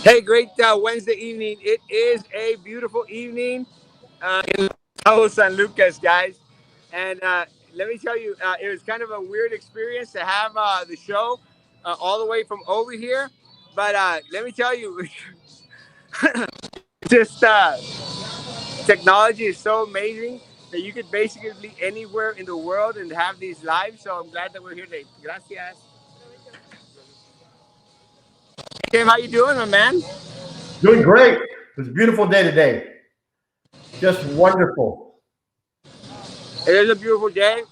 Hey, great Wednesday evening. It is a beautiful evening in Cabo San Lucas, guys. And let me tell you, it was kind of a weird experience to have the show all the way from over here. But let me tell you, just technology is so amazing that you could basically be anywhere in the world and have these lives. So I'm glad that we're here today. Gracias. Tim, how you doing, my man? Doing great. It's a beautiful day today. Just wonderful. It is a beautiful day.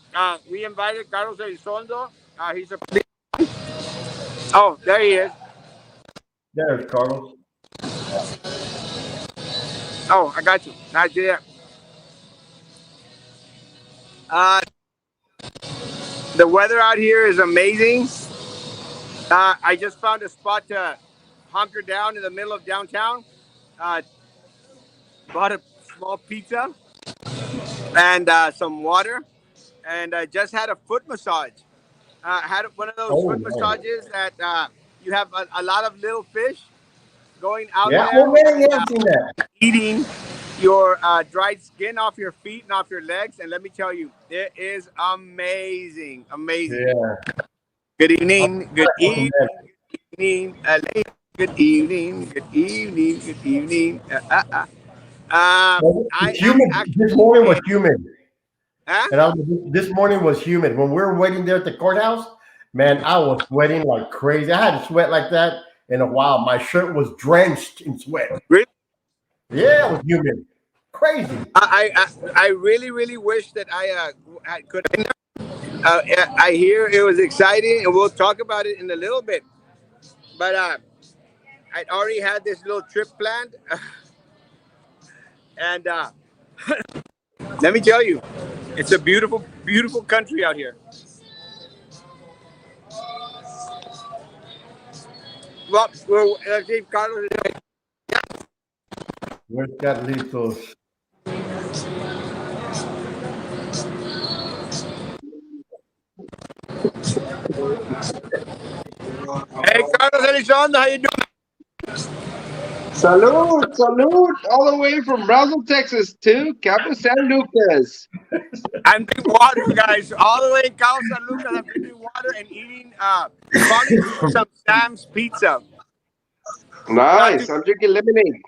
We invited Carlos Elizondo. He's a Oh, there he is. There's Carlos. Oh, I got you. Not there. Uh, the weather out here is amazing. I just found a spot to hunker down in the middle of downtown. Uh, Bought a small pizza and some water, and I just had a foot massage. Had one of those Oh, foot nice. massages that you have a lot of little fish going out Yeah. there Oh, man. and Yeah, I've seen that. eating your dried skin off your feet and off your legs. And let me tell you, it is amazing. Amazing. Yeah. Good I'll evening. Good evening. recommend. Good evening. Good evening. Good evening. Good evening. Well, I it's am humid. This actually morning was in. humid. Huh? And this morning was humid. When we were waiting there at the courthouse, man, I was sweating like crazy. I hadn't sweat like that in a while. My shirt was drenched in sweat. Really? Yeah, it was humid. Crazy. I really, really wish that could. I hear it was exciting, and we'll talk about it in a little bit. But I'd already had this little trip planned, and let me tell you, it's a beautiful, beautiful country out here. Well, let's see if Carlos is. Where's Carlitos? Hey, Carlos Elizondo, how you doing? Salute, salute, all the way from Brazil, Texas to Cabo San Lucas. I'm drinking water, guys, all the way in Cabo San Lucas. I'm drinking water and eating, probably eating some Sam's pizza. Not too Nice. I'm drinking lemonade.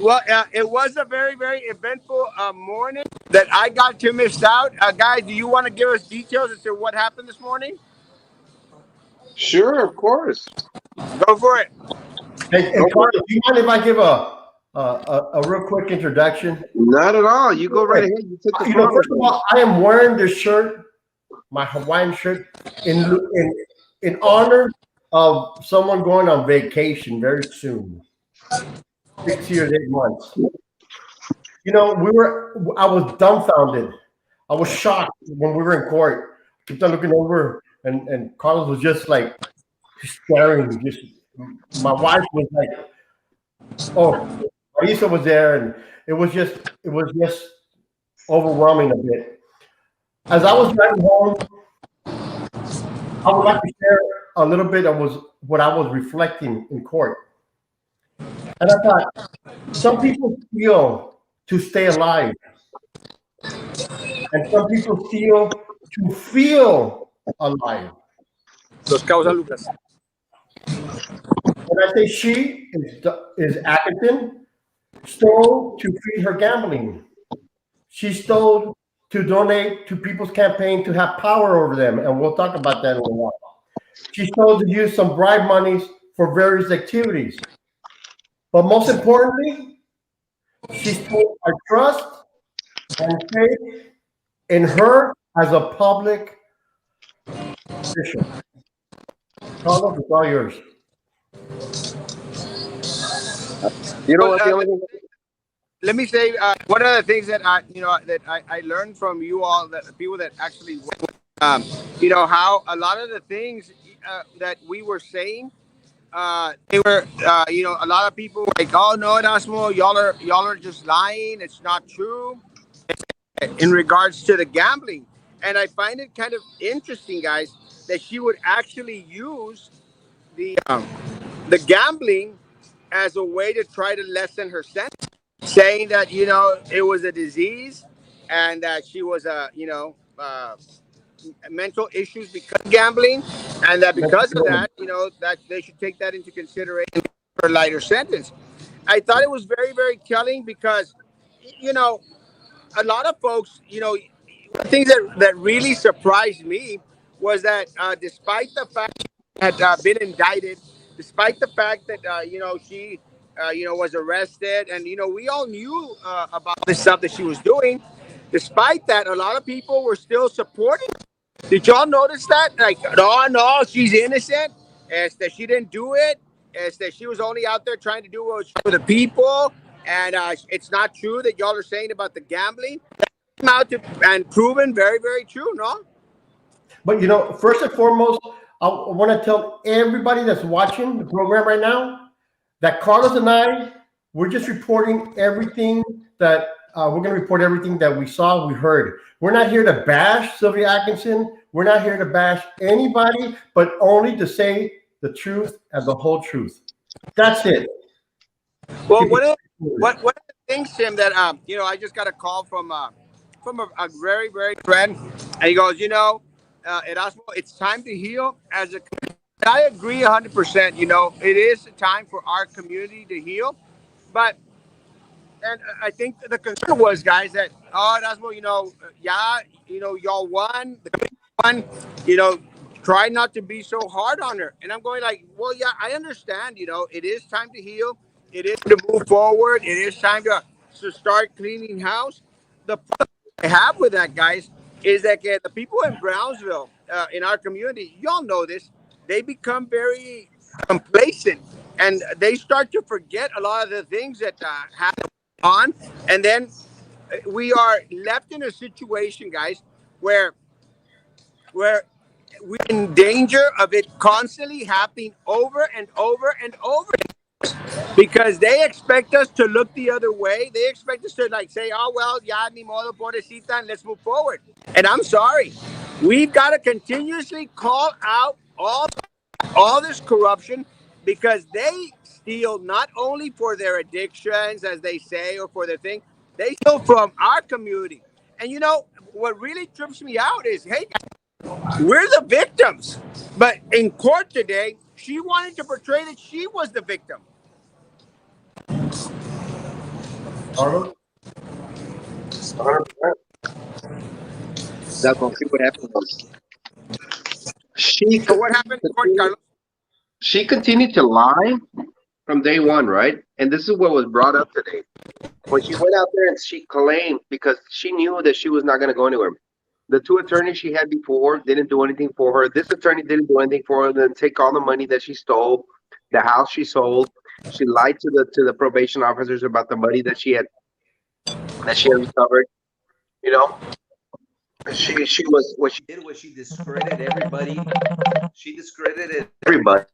well. It was a very, very eventful morning that I got to miss out. Guys, do you want to give us details as to what happened this morning? Sure, of course. Go for it. Hey, Go for Carlos, it. do you mind if I give a real quick introduction? Not at all. You go right Right. ahead. You took the floor, my First of friend. all, I am wearing this shirt, my Hawaiian shirt, in in in honor of someone going on vacation very soon, 6 years, 8 months. I was dumbfounded. I was shocked when we were in court. Kept on looking over, and Carlos was just like staring. Just my wife was like, "Oh, Marisa was there," and it was just overwhelming a bit. As I was driving home, I would like to share a little bit of what I was reflecting in court. And I thought, some people steal to stay alive, and some people steal to feel alive. Los Cabos San Lucas. When I say she is Atherton, stole to feed her gambling. She stole to donate to people's campaign to have power over them, and we'll talk about that in a while. She stole to use some bribe monies for various activities. But most importantly, she stole our trust and faith in her as a public official. Carlos, it's all yours. You know Well, what? The only thing. let me say one of the things that I learned from you all, that the people that actually how a lot of the things that we were saying, they were a lot of people were like, oh no, Erasmo, y'all are just lying, it's not true in regards to the gambling. And I find it kind of interesting, guys, that she would actually use the gambling as a way to try to lessen her sentence, saying that it was a disease and that she was mental issues because of gambling, and that because of that, that they should take that into consideration for a lighter sentence. I thought it was very, very telling because, you know, a lot of folks, things that really surprised me was that despite the fact that been indicted, despite the fact that she was arrested, and we all knew about the stuff that she was doing. Despite that, a lot of people were still supporting. Did y'all notice that? Like, no, no, she's innocent. It's that she didn't do it. It's that she was only out there trying to do what was for the people. And it's not true that y'all are saying about the gambling. Came out and proven very, very true, no? But first and foremost, I want to tell everybody that's watching the program right now that Carlos and I, we're just reporting everything that we're going to report everything that we saw, we heard. We're not here to bash Sylvia Atkinson. We're not here to bash anybody, but only to say the truth and the whole truth. That's it. Well, what are the things, Tim, that I just got a call from a very, very friend, and he goes, Erasmo, it's time to heal as a community. I agree 100%. It is time for our community to heal, but and I think the concern was, guys, that Erasmo, yeah, y'all won, the community won, try not to be so hard on her. And I'm going like, well, yeah, I understand. It is time to heal. It is to move forward. It is time to start cleaning house. The problem I have with that, guys, is that the people in Brownsville, in our community, y'all know this, they become very complacent and they start to forget a lot of the things that happen on. And then we are left in a situation, guys, where we're in danger of it constantly happening over and over and over because they expect us to look the other way. They expect us to say, oh, well, ya ni modo, pobrecita, and let's move forward. And I'm sorry. We've got to continuously call out all this corruption because they steal not only for their addictions, as they say, or for their thing, they steal from our community. And what really trips me out is, hey, we're the victims. But in court today, she wanted to portray that she was the victim. Carlos? That's what happened. She So what happened in court, Carlos? she continued to lie from day one, right? And this is what was brought up today. When she went out there and she claimed, because she knew that she was not going to go anywhere. The two attorneys she had before didn't do anything for her. This attorney didn't do anything for her. Then take all the money that she stole, the house she sold. She lied to the probation officers about the money that she had recovered. She was, what she did was she discredited everybody. She discredited everybody,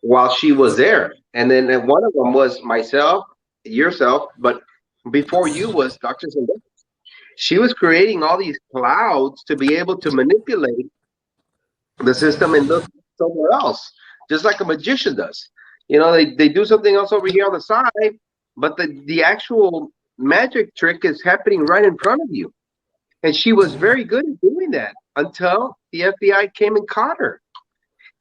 while she was there. And then one of them was myself, yourself, but before you was Dr. Zendaya. She was creating all these clouds to be able to manipulate the system and look somewhere else, just like a magician does. They do something else over here on the side, but the actual magic trick is happening right in front of you. And she was very good at doing that until the FBI came and caught her.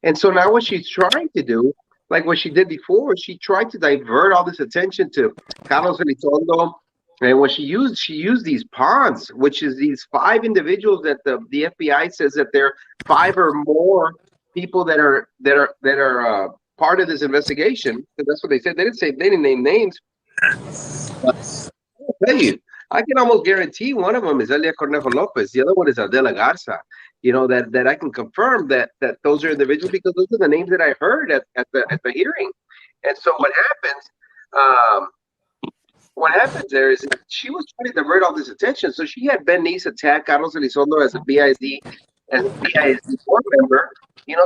And so now what she's trying to do, like what she did before, she tried to divert all this attention to Carlos Elizondo. And what she used these pawns, which is these 5 individuals that the FBI says that there are 5 or more people that are part of this investigation. Because that's what they said. They didn't name names. But I'll tell you, I can almost guarantee one of them is Elia Cornejo Lopez. The other one is Adela Garza. That I can confirm that those are individuals because those are the names that I heard at the hearing. And so what happens there is that she was trying to divert all this attention. So she had Ben Nice attack Carlos Elizondo as a BISD board member,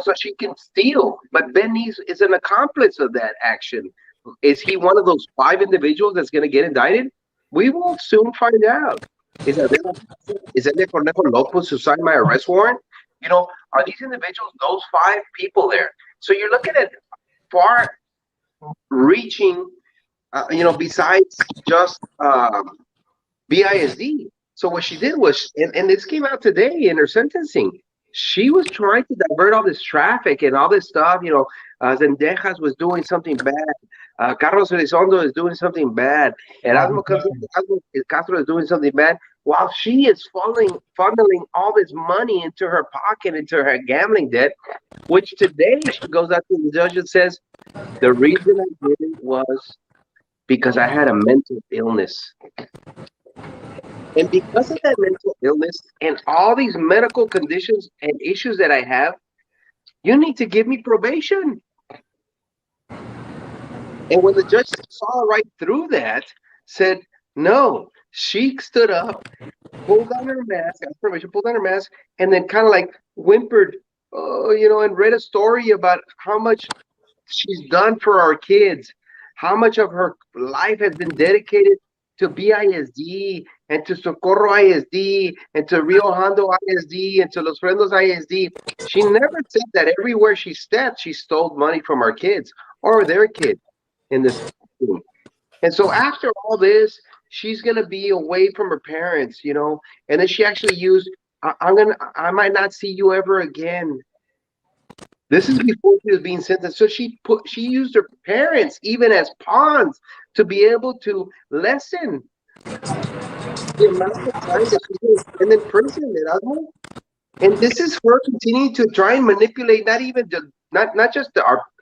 so she can steal. But Ben Nice is an accomplice of that action. Is he one of those 5 individuals that's going to get indicted? We will soon find out. Is that Cornejo Lopez who signed my arrest warrant? Are these individuals those 5 people there? So you're looking at far reaching, besides just BISD. So what she did was, and this came out today in her sentencing. She was trying to divert all this traffic and all this stuff. Zendejas was doing something bad. Carlos Elizondo is doing something bad. Erasmo Castro is doing something bad. While she is funneling all this money into her pocket, into her gambling debt, which today she goes out to the judge and says, the reason I did it was because I had a mental illness. And because of that mental illness and all these medical conditions and issues that I have, you need to give me probation. And when the judge saw right through that, said, no, she stood up, pulled down her mask, asked permission, pulled down her mask, and then kind of like whimpered, and read a story about how much she's done for our kids, how much of her life has been dedicated to BISD and to Socorro ISD and to Rio Hondo ISD and to Los Frendos ISD. She never said that everywhere she stepped, she stole money from our kids or their kids in this. And so after all this, she's gonna be away from her parents, and then she actually used, I might not see you ever again. This is before she was being sentenced. So she used her parents even as pawns to be able to lessen the amount of time that she's going to spend in prison, Erasmo. And this is her continuing to try and manipulate not just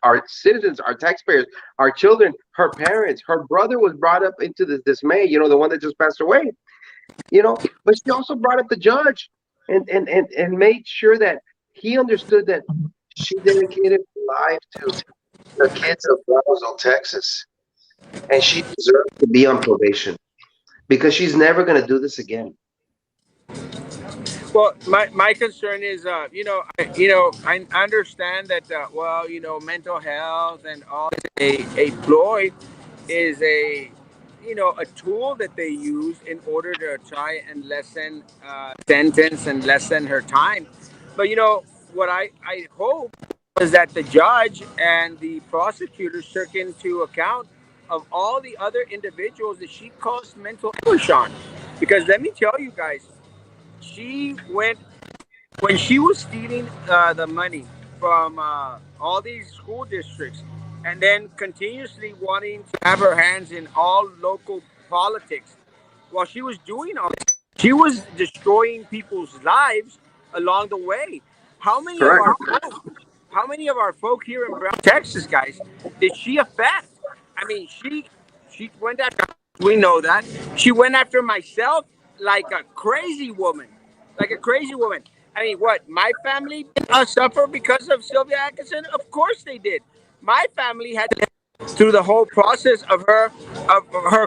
our citizens, our taxpayers, our children, her parents. Her brother was brought up into this dismay, the one that just passed away. But she also brought up the judge and made sure that he understood that she dedicated her life to the kids of Brownsville, Texas. And she deserves to be on probation because she's never going to do this again. Well, my concern is, I understand that, mental health and all a ploy is a tool that they use in order to try and lessen sentence and lessen her time. But what I hope is that the judge and the prosecutors took into account of all the other individuals that she caused mental anguish on, because let me tell you guys, she went when she was stealing the money from all these school districts and then continuously wanting to have her hands in all local politics. While she was doing all this, she was destroying people's lives along the way. How many of Correct. our folk, how many of our folk here in Brown, Texas, guys, did she affect? I mean, she went after. We know that she went after myself like a crazy woman, like a crazy woman. I mean, what? My family suffer because of Sylvia Atkinson? Of course they did. My family had to live through the whole process of her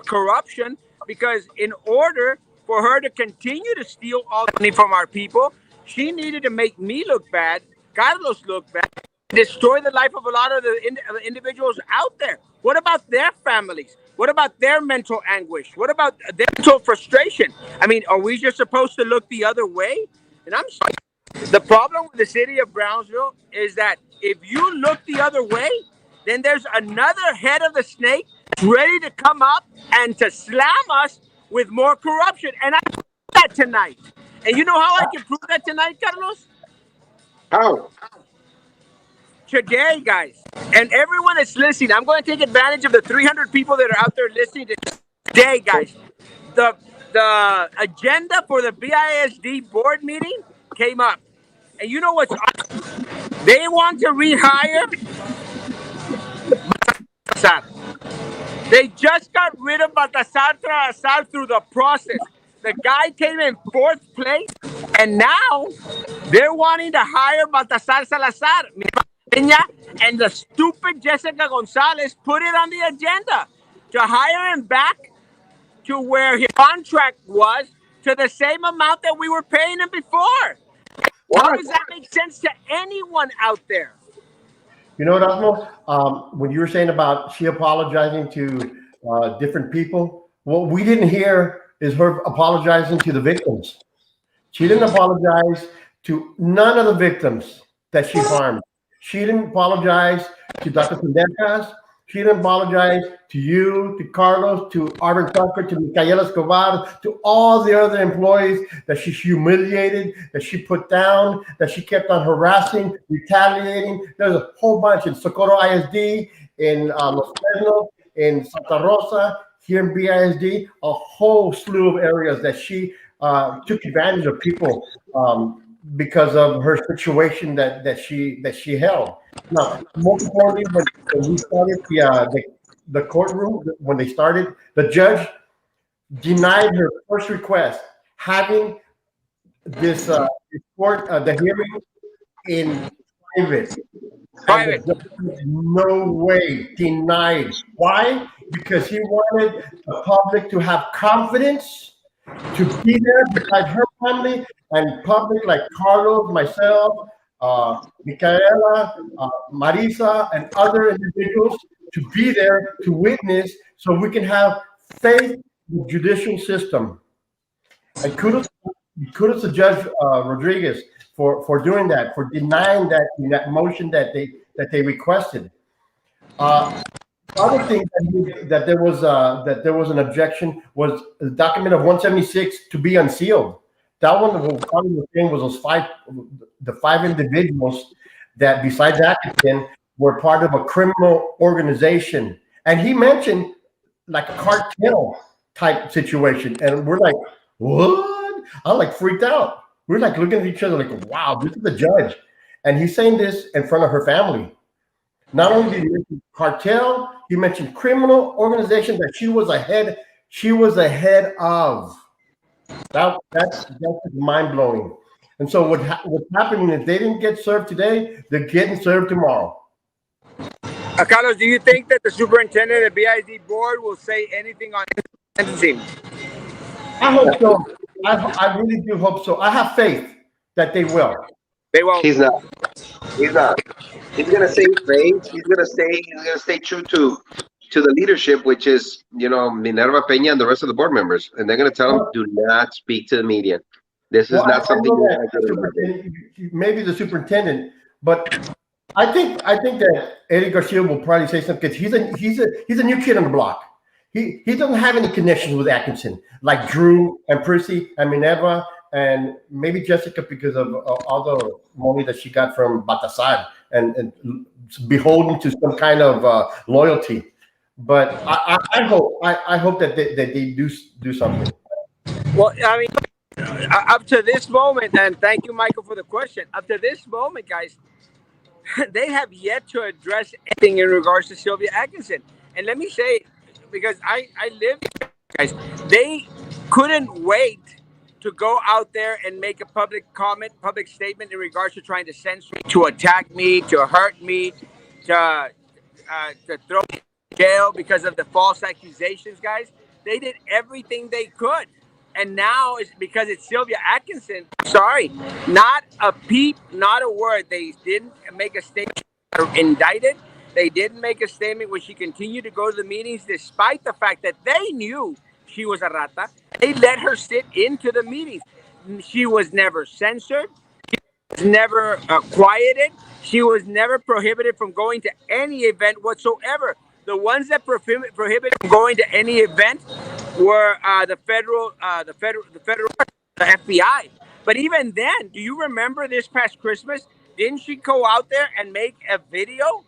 corruption, because in order for her to continue to steal all the money from our people, she needed to make me look bad, Carlos look bad, destroy the life of a lot of the individuals out there. What about their families? What about their mental anguish? What about their mental frustration? I mean, are we just supposed to look the other way? And I'm sorry. The problem with the city of Brownsville is that if you look the other way, then there's another head of the snake ready to come up and to slam us with more corruption. And I prove that tonight. And you know how I can prove that tonight, Carlos? How? Today, guys, and everyone that's listening, I'm going to take advantage of the 300 people that are out there listening today, guys. The agenda for the BISD board meeting came up, and you know what's awesome? They want to rehire Baltasar. They just got rid of Baltasar Salazar through the process. The guy came in fourth place, and now they're wanting to hire Baltasar Salazar. And the stupid Jessica Gonzalez put it on the agenda to hire him back to where his contract was, to the same amount that we were paying him before. How What? does that make sense to anyone out there? Erasmo, when you were saying about she apologizing to different people, what we didn't hear is her apologizing to the victims. She didn't apologize to none of the victims that she harmed. She didn't apologize to Dr. Pendejas. She didn't apologize to you, to Carlos, to Arvin Tucker, to Micaela Escobar, to all the other employees that she humiliated, that she put down, that she kept on harassing, retaliating. There's a whole bunch in Socorro ISD, in Los Fresnos, in Santa Rosa, here in BISD, a whole slew of areas that she took advantage of people because of her situation that she held. Now, most importantly, when we started the courtroom, when they started, the judge denied her first request, having this court, the hearing in private. And Private. the judge said, no way, denied. Why? Because he wanted the public to have confidence to be there beside her family and public like Carlos, myself, Micaela, Marisa, and other individuals to be there to witness so we can have faith in the judicial system. And kudos to Judge Rodriguez for doing that, for denying that motion that they requested. Other thing that there was an objection was the document of 176 to be unsealed. That one was saying was the five individuals that besides Atkinson were part of a criminal organization, and he mentioned like a cartel type situation, and we're like, what? I'm like freaked out. We're like looking at each other like, wow, this is the judge, and he's saying this in front of her family. Not only did he mention cartel, he mentioned criminal organization that she was ahead of. That's mind blowing. And so what's happening is they didn't get served today; they're getting served tomorrow. Carlos, do you think that the superintendent of the BID board will say anything on sentencing? I hope so. I really do hope so. I have faith that they will. They won't. He's not. He's not. He's gonna stay faith. He's gonna stay true to the leadership, which is Minerva Peña and the rest of the board members, and they're gonna tell him, do not speak to the media. This is not something maybe the superintendent, but I think that Eddie Garcia will probably say something because he's a new kid on the block. He doesn't have any connections with Atkinson like Drew and Prissy and Minerva and maybe Jessica because of all the money that she got from Batasar and beholden to some kind of loyalty. But I hope that they do something. Well, I mean, up to this moment, and thank you, Michael, for the question. Up to this moment, guys, they have yet to address anything in regards to Sylvia Atkinson. And let me say, because I live here, guys, they couldn't wait to go out there and make a public statement in regards to trying to censor me, to attack me, to hurt me, to throw me in jail because of the false accusations, guys. They did everything they could. And now it's because it's Sylvia Atkinson. Sorry, not a peep, not a word. They didn't make a statement indicted. They didn't make a statement where she continued to go to the meetings despite the fact that they knew she was a rata. They let her sit into the meetings. She was never censored. She was never quieted. She was never prohibited from going to any event whatsoever. The ones that prohibited from going to any event were the FBI. But even then, do you remember this past Christmas? Didn't she go out there and make a video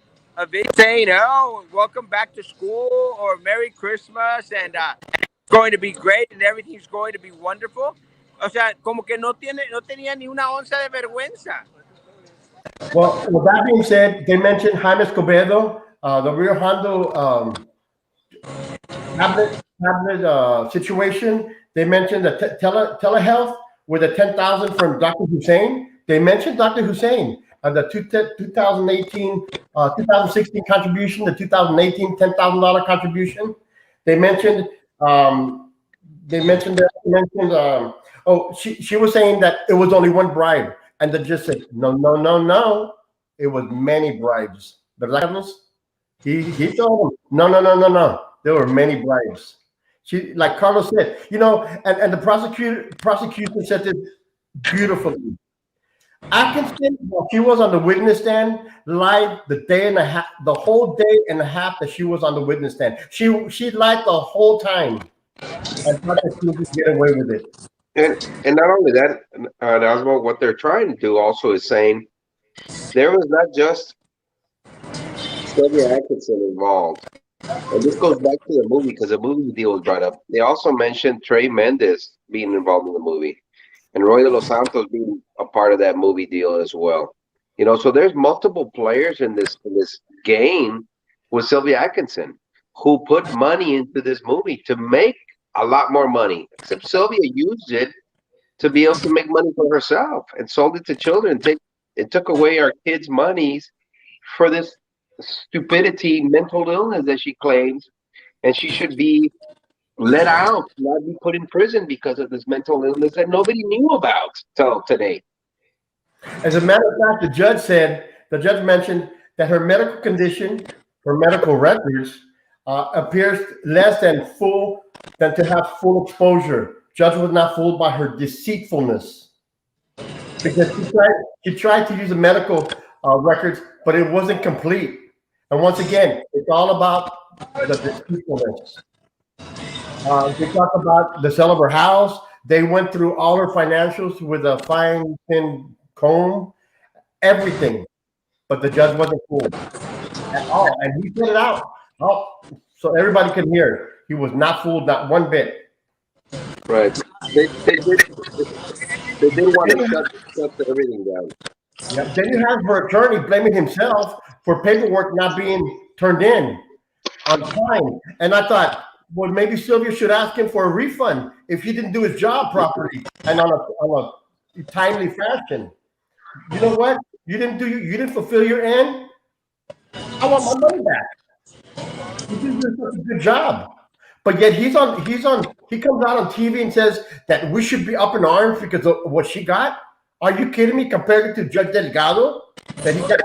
saying, "Oh, welcome back to school," or "Merry Christmas," and it's going to be great and everything's going to be wonderful? O sea, como que no tenía ni una onza de vergüenza. Well, with that being said, they mentioned Jaime Escobedo, the Rio Hondo tablet situation. They mentioned the telehealth with the 10,000 from Dr. Hussein. They mentioned Dr. Hussein, the 2018, 2016 contribution, the 2018 $10,000 contribution. They mentioned. She was saying that it was only one bribe, and they just said no. It was many bribes. ¿Verdad, Carlos? He told them no. There were many bribes. She, like Carlos said, and the prosecution said it beautifully. Atkinson, while she was on the witness stand, lied the day and a half, the whole day and a half that she was on the witness stand. She lied the whole time. I thought that she would just get away with it. And not only that, Erasmo, what they're trying to do also is saying there was not just Sylvia Atkinson involved. And this goes back to the movie because the movie deal was brought up. They also mentioned Trey Mendez being involved in the movie and Roy de los Santos being a part of that movie deal as well. You know, so there's multiple players in this game with Sylvia Atkinson who put money into this movie to make a lot more money. Except Sylvia used it to be able to make money for herself and sold it to children. It took away our kids' monies for this stupidity, mental illness that she claims, and she should be let out, not be put in prison because of this mental illness that nobody knew about till today. As a matter of fact, the judge mentioned that her medical condition, her medical records, appears less than full, than to have full exposure. Judge was not fooled by her deceitfulness because she tried to use the medical records, but it wasn't complete. And once again, it's all about the deceitfulness. They talk about the sale of her house. They went through all her financials with a fine thin comb, everything. But the judge wasn't fooled at all, and he put it out. Oh, so everybody can hear. He was not fooled, not one bit. Right. They did want to shut everything down. Yeah. Then you have her attorney blaming himself for paperwork not being turned in on time. And I thought, well, maybe Sylvia should ask him for a refund if he didn't do his job properly and on a timely fashion. You know what? You didn't fulfill your end. I want my money back. You didn't do such a good job. But yet he comes out on TV and says that we should be up in arms because of what she got. Are you kidding me? Compared to Judge Delgado, that he got,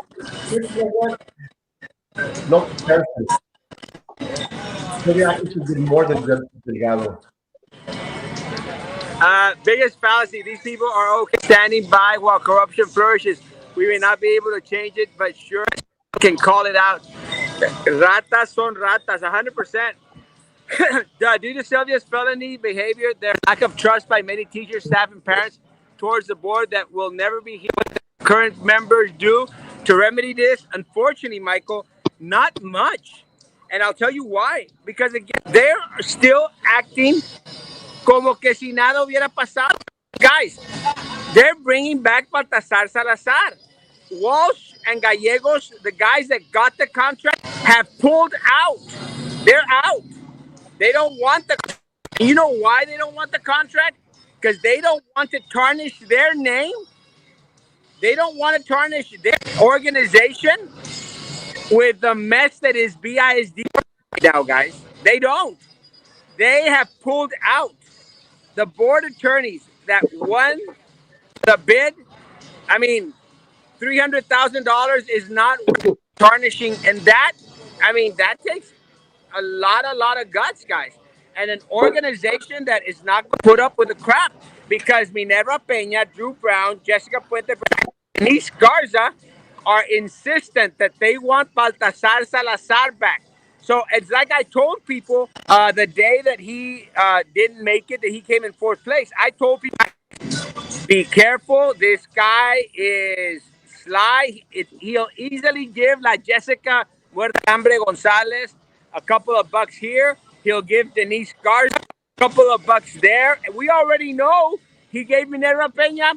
you know what? No comparison. Maybe I should do more than Judge Delgado. Biggest fallacy. These people are okay standing by while corruption flourishes. We may not be able to change it, but sure can call it out. Ratas son ratas, 100%. Due to Sylvia's felony behavior, their lack of trust by many teachers, staff, and parents towards the board that will never be healed. What the current members do to remedy this, unfortunately, Michael, not much. And I'll tell you why. Because again, they're still acting como que si nada hubiera pasado. Guys, they're bringing back Baltasar Salazar. Walsh and Gallegos, the guys that got the contract, have pulled out. They're out. They don't want the. You know why they don't want the contract? Because they don't want to tarnish their name. They don't want to tarnish their organization with the mess that is BISD right now, guys. They don't. They have pulled out. The board attorneys that won the bid, I mean, $300,000 is not tarnishing, and that, I mean, that takes a lot of guts, guys, and an But organization that is not going to put up with the crap because Minerva Peña, Drew Brown, Jessica Puente, Denise Garza are insistent that they want Baltasar Salazar back. So it's like I told people the day that he didn't make it, that he came in fourth place. I told people, be careful. This guy is sly. He'll easily give like Jessica Muerte Hambre Gonzalez a couple of bucks here. He'll give Denise Garza a couple of bucks there. And we already know he gave Minerva Peña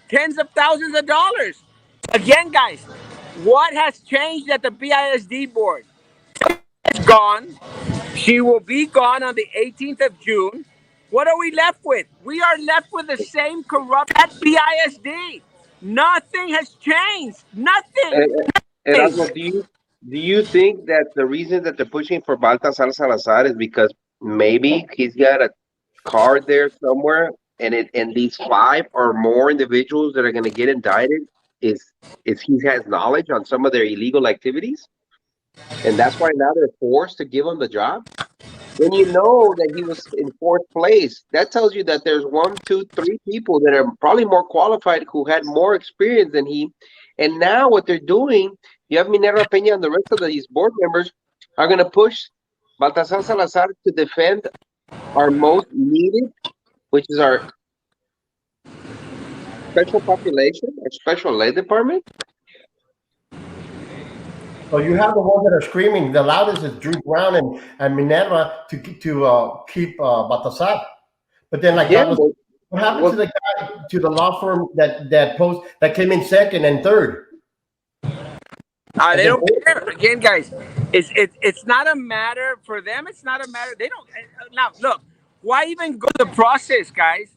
tens of thousands of dollars. Again, guys, what has changed at the BISD board? It's gone. She will be gone on the 18th of June. What are we left with? We are left with the same corrupt at BISD. Nothing has changed. Nothing. and, and Nothing. also, do you think that the reason that they're pushing for Baltasar Salazar is because maybe he's got a card there somewhere, and these five or more individuals that are going to get indicted is he has knowledge on some of their illegal activities, and that's why now they're forced to give him the job. when you know that he was in fourth place, that tells you that there's one, two, three people that are probably more qualified who had more experience than he. And now what they're doing, you have Minerva Peña and the rest of these board members are going to push Baltasar Salazar to defend our most needed, which is our special population, our special ed department. So you have the ones that are screaming. The loudest is Drew Brown and Minerva to keep Baltasar. But then, like Yeah, Carlos, what happened to well, the guy to the law firm that came in second and third? And They then don't care. Again, guys, it's not a matter for them. It's not a matter. They don't. Now, look, why even go through the process, guys?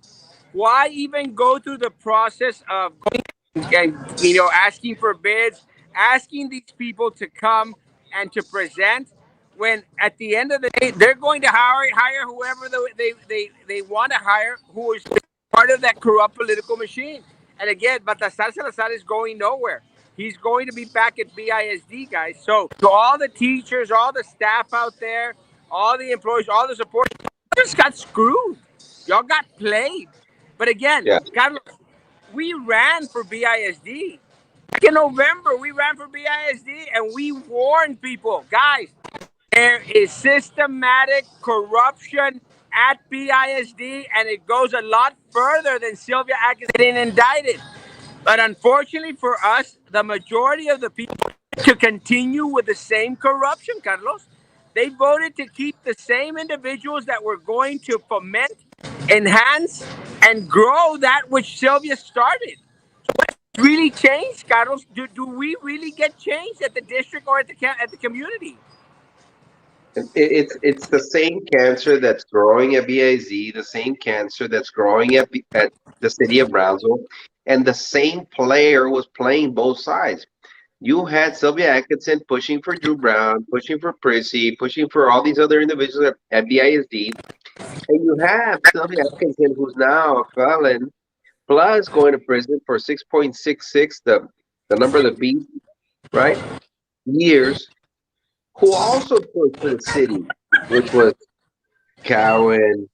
Why even go through the process of going and asking for bids, asking these people to come and to present, when at the end of the day they're going to hire whoever they want to hire, who is part of that corrupt political machine. And again, Baltasar Salazar is going nowhere. He's going to be back at BISD, guys. So to all the teachers, all the staff out there, all the employees, all the support, just got screwed. Y'all got played. But again, yeah. Carlos, we ran for BISD. Back in November, we ran for BISD and we warned people, guys, there is systematic corruption at BISD, and it goes a lot further than Sylvia Atkins getting indicted. But unfortunately for us, the majority of the people to continue with the same corruption, Carlos. They voted to keep the same individuals that were going to foment, enhance, and grow that which Sylvia started. Really changed, Carlos? Do we really get changed at the district or at the community? It's the same cancer that's growing at BIZ, the same cancer that's growing at the city of Brownsville, and the same player was playing both sides. You had Sylvia Atkinson pushing for Drew Brown, pushing for Prissy, pushing for all these other individuals at BISD, and you have Sylvia Atkinson, who's now a felon, plus going to prison for 6.66, the number of the beast, right? Years, who also pushed for the city, which was Cowan,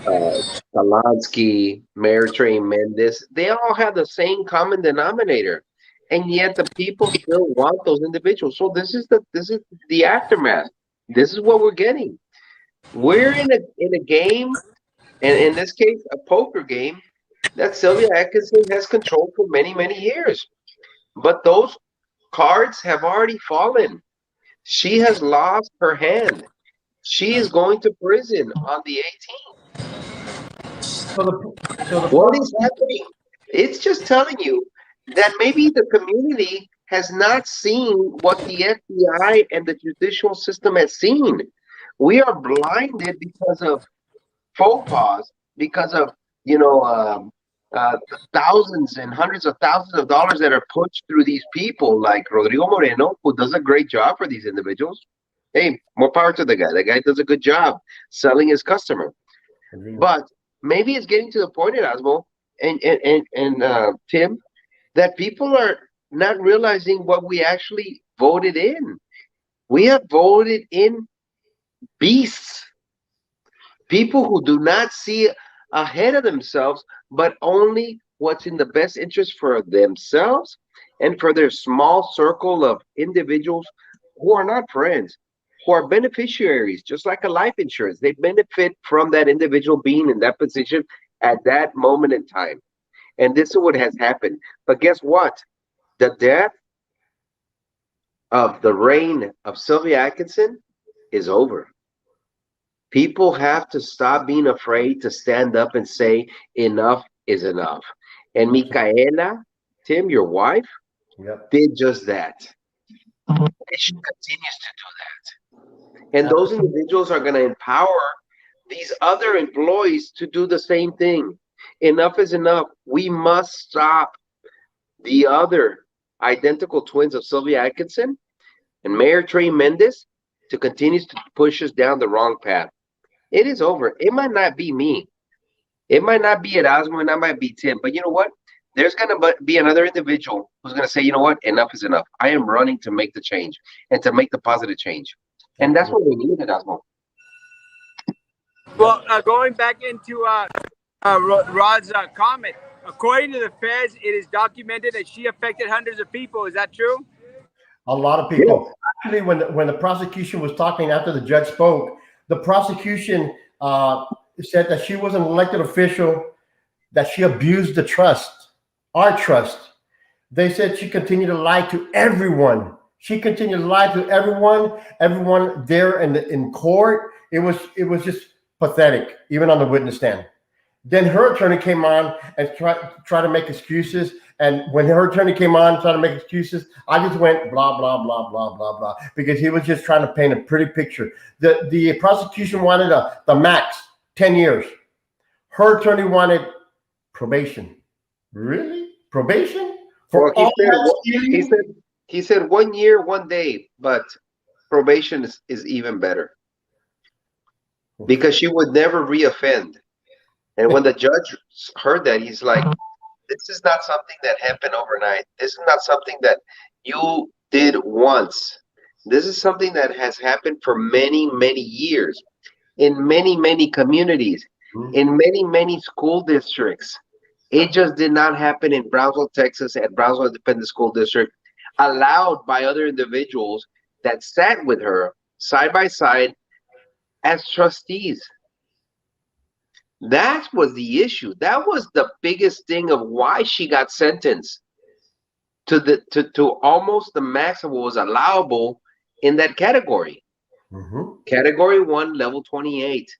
uh, Talansky, Mayor Trey Mendez. They all have the same common denominator, and yet the people still want those individuals. So this is the aftermath. This is what we're getting. We're in a game, and in this case, a poker game that Sylvia Atkinson has controlled for many years. But those cards have already fallen. She has lost her hand. She is going to prison on the 18th. so the What problem. is happening? It's just telling you that maybe the community has not seen what the FBI and the judicial system has seen. We are blinded because of faux pas, because of you know thousands and hundreds of thousands of dollars that are pushed through these people, like Rodrigo Moreno, who does a great job for these individuals. Hey, more power to the guy. The guy does a good job selling his customer. But maybe it's getting to the point, Erasmo and Tim, that people are not realizing what we actually voted in. We have voted in beasts, people who do not see ahead of themselves, but only what's in the best interest for themselves and for their small circle of individuals who are not friends, who are beneficiaries, just like a life insurance. They benefit from that individual being in that position at that moment in time. And this is what has happened. But guess what? The death of the reign of Sylvia Atkinson is over. People have to stop being afraid to stand up and say enough is enough. And Micaela, Tim, your wife, Yep. did just that. And she continues to do that. And those individuals are going to empower these other employees to do the same thing. Enough is enough. We must stop the other identical twins of Sylvia Atkinson and Mayor Trey Mendez to continue to push us down the wrong path. It is over. It might not be me. It might not be Erasmo, and that might be Tim. But you know what? There's going to be another individual who's going to say, you know what? Enough is enough. I am running to make the change and to make the positive change. And that's what we need, Erasmo. Well, going back into Rod's comment, according to the feds, it is documented that she affected hundreds of people. Is that true? A lot of Yes. people. Actually, when the prosecution was talking after the judge spoke, the prosecution said that she was an elected official, that she abused the trust, our trust. They said she continued to lie to everyone. She continued to lie to everyone there in court. It was just pathetic, even on the witness stand. Then her attorney came on and try to make excuses. And when her attorney came on trying to make excuses, I just went blah blah blah blah blah blah because he was just trying to paint a pretty picture. The prosecution wanted the max 10 years. Her attorney wanted probation. Really? Probation Well, for all that he stealing? said he said 1 year, 1 day, but probation is even better because she would never reoffend. And when the judge heard that, he's like, "This is not something that happened overnight. This is not something that you did once. This is something that has happened for many, many years in many, many communities, in many, many school districts. It just did not happen in Brownsville, Texas, at Brownsville Independent School District, allowed by other individuals that sat with her side by side as trustees." That was the issue. That was the biggest thing of why she got sentenced to almost the max of what was allowable in that category. Category 1, level 28,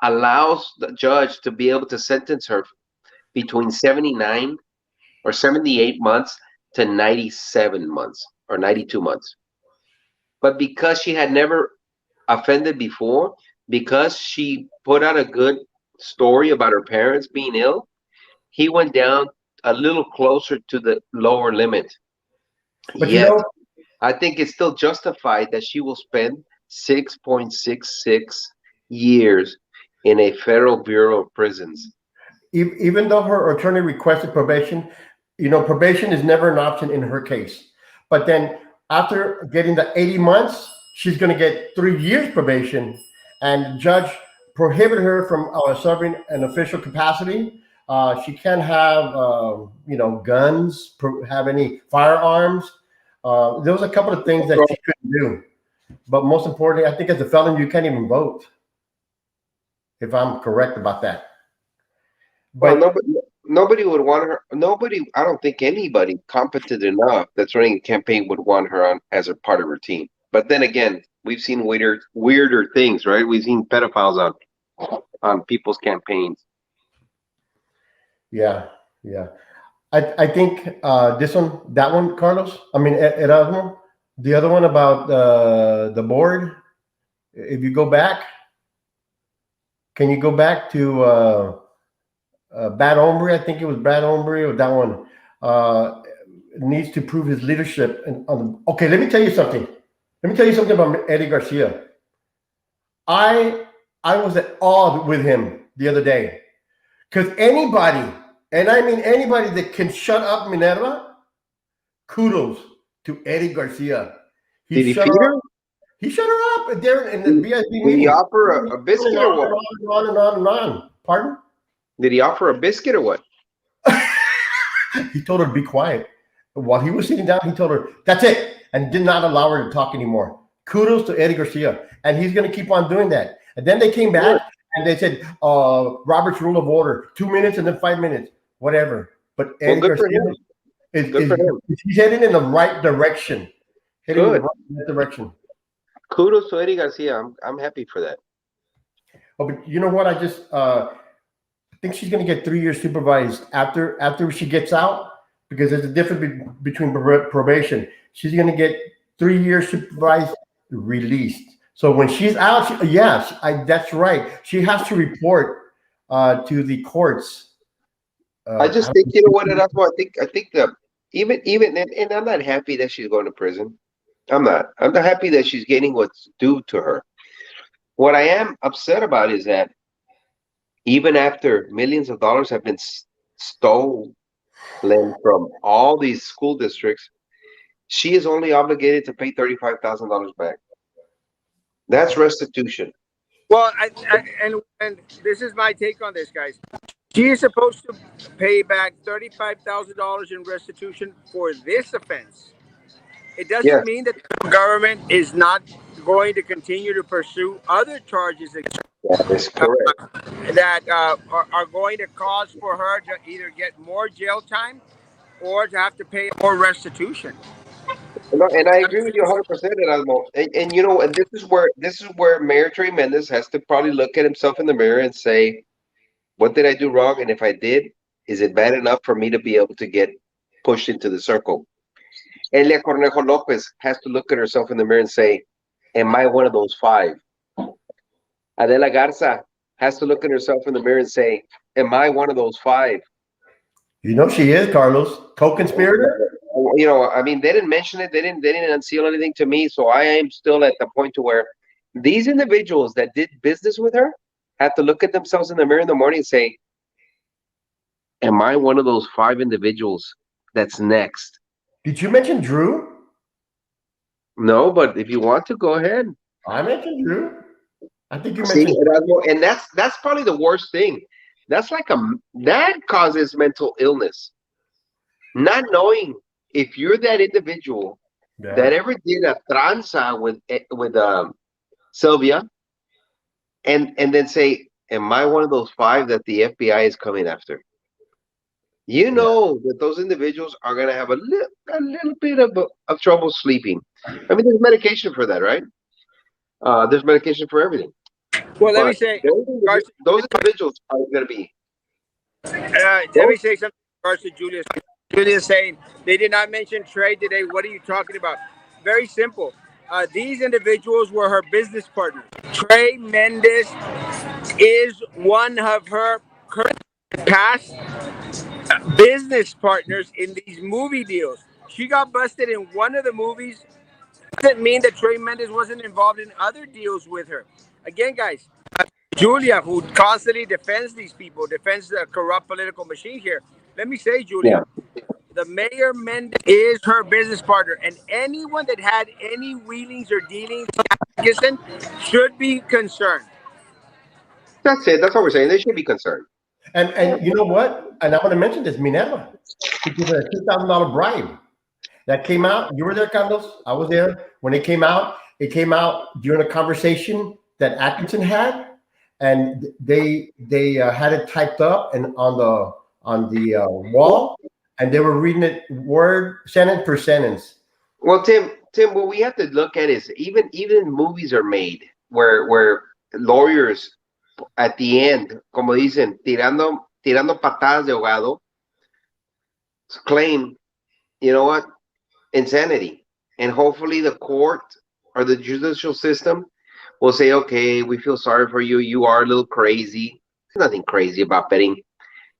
allows the judge to be able to sentence her between 79 or 78 months to 97 months or 92 months. But because she had never offended before, because she put out a good story about her parents being ill, he went down a little closer to the lower limit. But you Yet, know, I think it's still justified that she will spend 6.66 years in a federal bureau of prisons. even though her attorney requested probation, probation is never an option in her case. But then after getting the 80 months, she's going to get 3 years probation, and the judge prohibited her from serving an official capacity. She can't have, guns, have any firearms. There was a couple of things that she couldn't do. But most importantly, I think as a felon, you can't even vote, if I'm correct about that. Well, But nobody would want her. Nobody, I don't think anybody competent enough that's running a campaign would want her on as a part of her team. But then again, we've seen weirder things, right? We've seen pedophiles on people's campaigns. yeah, yeah. I think that one, Carlos. I mean, Erasmo. The other one about the board. If you go back, can you go back to Bad Hombre? I think it was Bad Hombre or that one. Needs to prove his leadership. Okay, let me tell you something. Let me tell you something about Eddie Garcia. I was at awe with him the other day because anybody, and I mean anybody that can shut up Minerva, kudos to Eddie Garcia. He Did he shut feed her her? up. He shut her up there in the VIP Did he meeting. offer a biscuit or what? On and on and on. Pardon? Did he offer a biscuit or what? He told her to be quiet. While he was sitting down, he told her, "That's it," and did not allow her to talk anymore. Kudos to Eddie Garcia. And he's going to keep on doing that. And then they came back and they said, Robert's Rule of Order, 2 minutes and then 5 minutes, whatever. But Eddie Good for Garcia him. is Good for him. he's heading in the right direction. Heading in the Good. right direction. Kudos to Eddie Garcia. I'm happy for that. Oh, but you know what? I think she's going to get 3 years supervised after she gets out, because there's a difference between probation. She's going to get 3 years supervised, released. So when she's out, that's right. She has to report to the courts. I just think, you know what, Erasmo, I think that even and I'm not happy that she's going to prison. I'm not. I'm not happy that she's getting what's due to her. What I am upset about is that even after millions of dollars have been stolen from all these school districts, she is only obligated to pay $35,000 back. That's restitution. Well, and this is my take on this, guys. She is supposed to pay back $35,000 in restitution for this offense. It doesn't Yes, mean that the government is not going to continue to pursue other charges that is correct. that are going to cause for her to either get more jail time or to have to pay more restitution. And I agree with you 100%, Erasmo. And you know, and this is where Mayor Trey Mendez has to probably look at himself in the mirror and say, what did I do wrong? And if I did, is it bad enough for me to be able to get pushed into the circle? Elia Cornejo Lopez has to look at herself in the mirror and say, am I one of those five? Adela Garza has to look at herself in the mirror and say, am I one of those five? You know she is, Carlos, co-conspirator. You know, I mean, they didn't mention it. They didn't unseal anything to me. So I am still at the point to where these individuals that did business with her have to look at themselves in the mirror in the morning and say, am I one of those five individuals that's next? Did you mention Drew? No, but if you want to, go ahead. I mentioned Drew. I think you See, mentioned. Erasmo, and that's probably the worst thing. That's like that causes mental illness. Not knowing if you're that individual that Yeah. ever did a tranza with Sylvia, and then say, "Am I one of those five that the FBI is coming after?" You Yeah. know that those individuals are gonna have a little bit of trouble sleeping. I mean, there's medication for that, right? There's medication for everything, Well, let me but say, those individuals are gonna be. let me say something in regards to Julius. Julius saying they did not mention trade today. What are you talking about? Very simple. These individuals were her business partners. Trey Mendez is one of her current past business partners in these movie deals. She got busted in one of the movies. Doesn't mean that Trey Mendez wasn't involved in other deals with her. Again, guys, Julia, who constantly defends these people, defends the corrupt political machine here. Let me say, Yeah, Julia, the mayor Mendez is her business partner, and anyone that had any wheelings or dealings with Atkinson should be concerned. that's it. That's what we're saying. They should be concerned. And you know what? And I'm going to mention this. Minerva, she gave her a $2,000 bribe. That came out. You were there, Carlos. I was there when it came out. It came out during a conversation that Atkinson had, and they had it typed up and on the wall, and they were reading it word sentence per sentence. Well, Tim, what we have to look at is even movies are made where lawyers at the end, como dicen, tirando patadas de ahogado, claim, you know what, insanity, and hopefully the court or the judicial system will say, okay, we feel sorry for you. You are a little crazy. There's nothing crazy about betting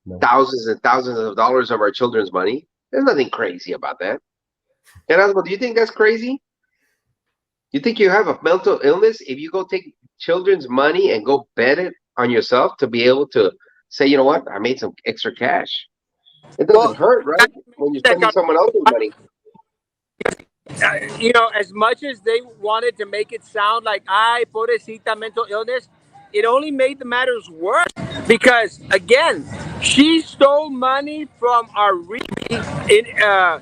No. thousands and thousands of dollars of our children's money. There's nothing crazy about that. And Asma, do you think that's crazy? You think you have a mental illness if you go take children's money and go bet it on yourself to be able to say, you know what, I made some extra cash? It doesn't Well, hurt, right? When you're spending someone else's money. as much as they wanted to make it sound like "ay, pobrecita, mental illness," it only made the matters worse because, again, she stole money from our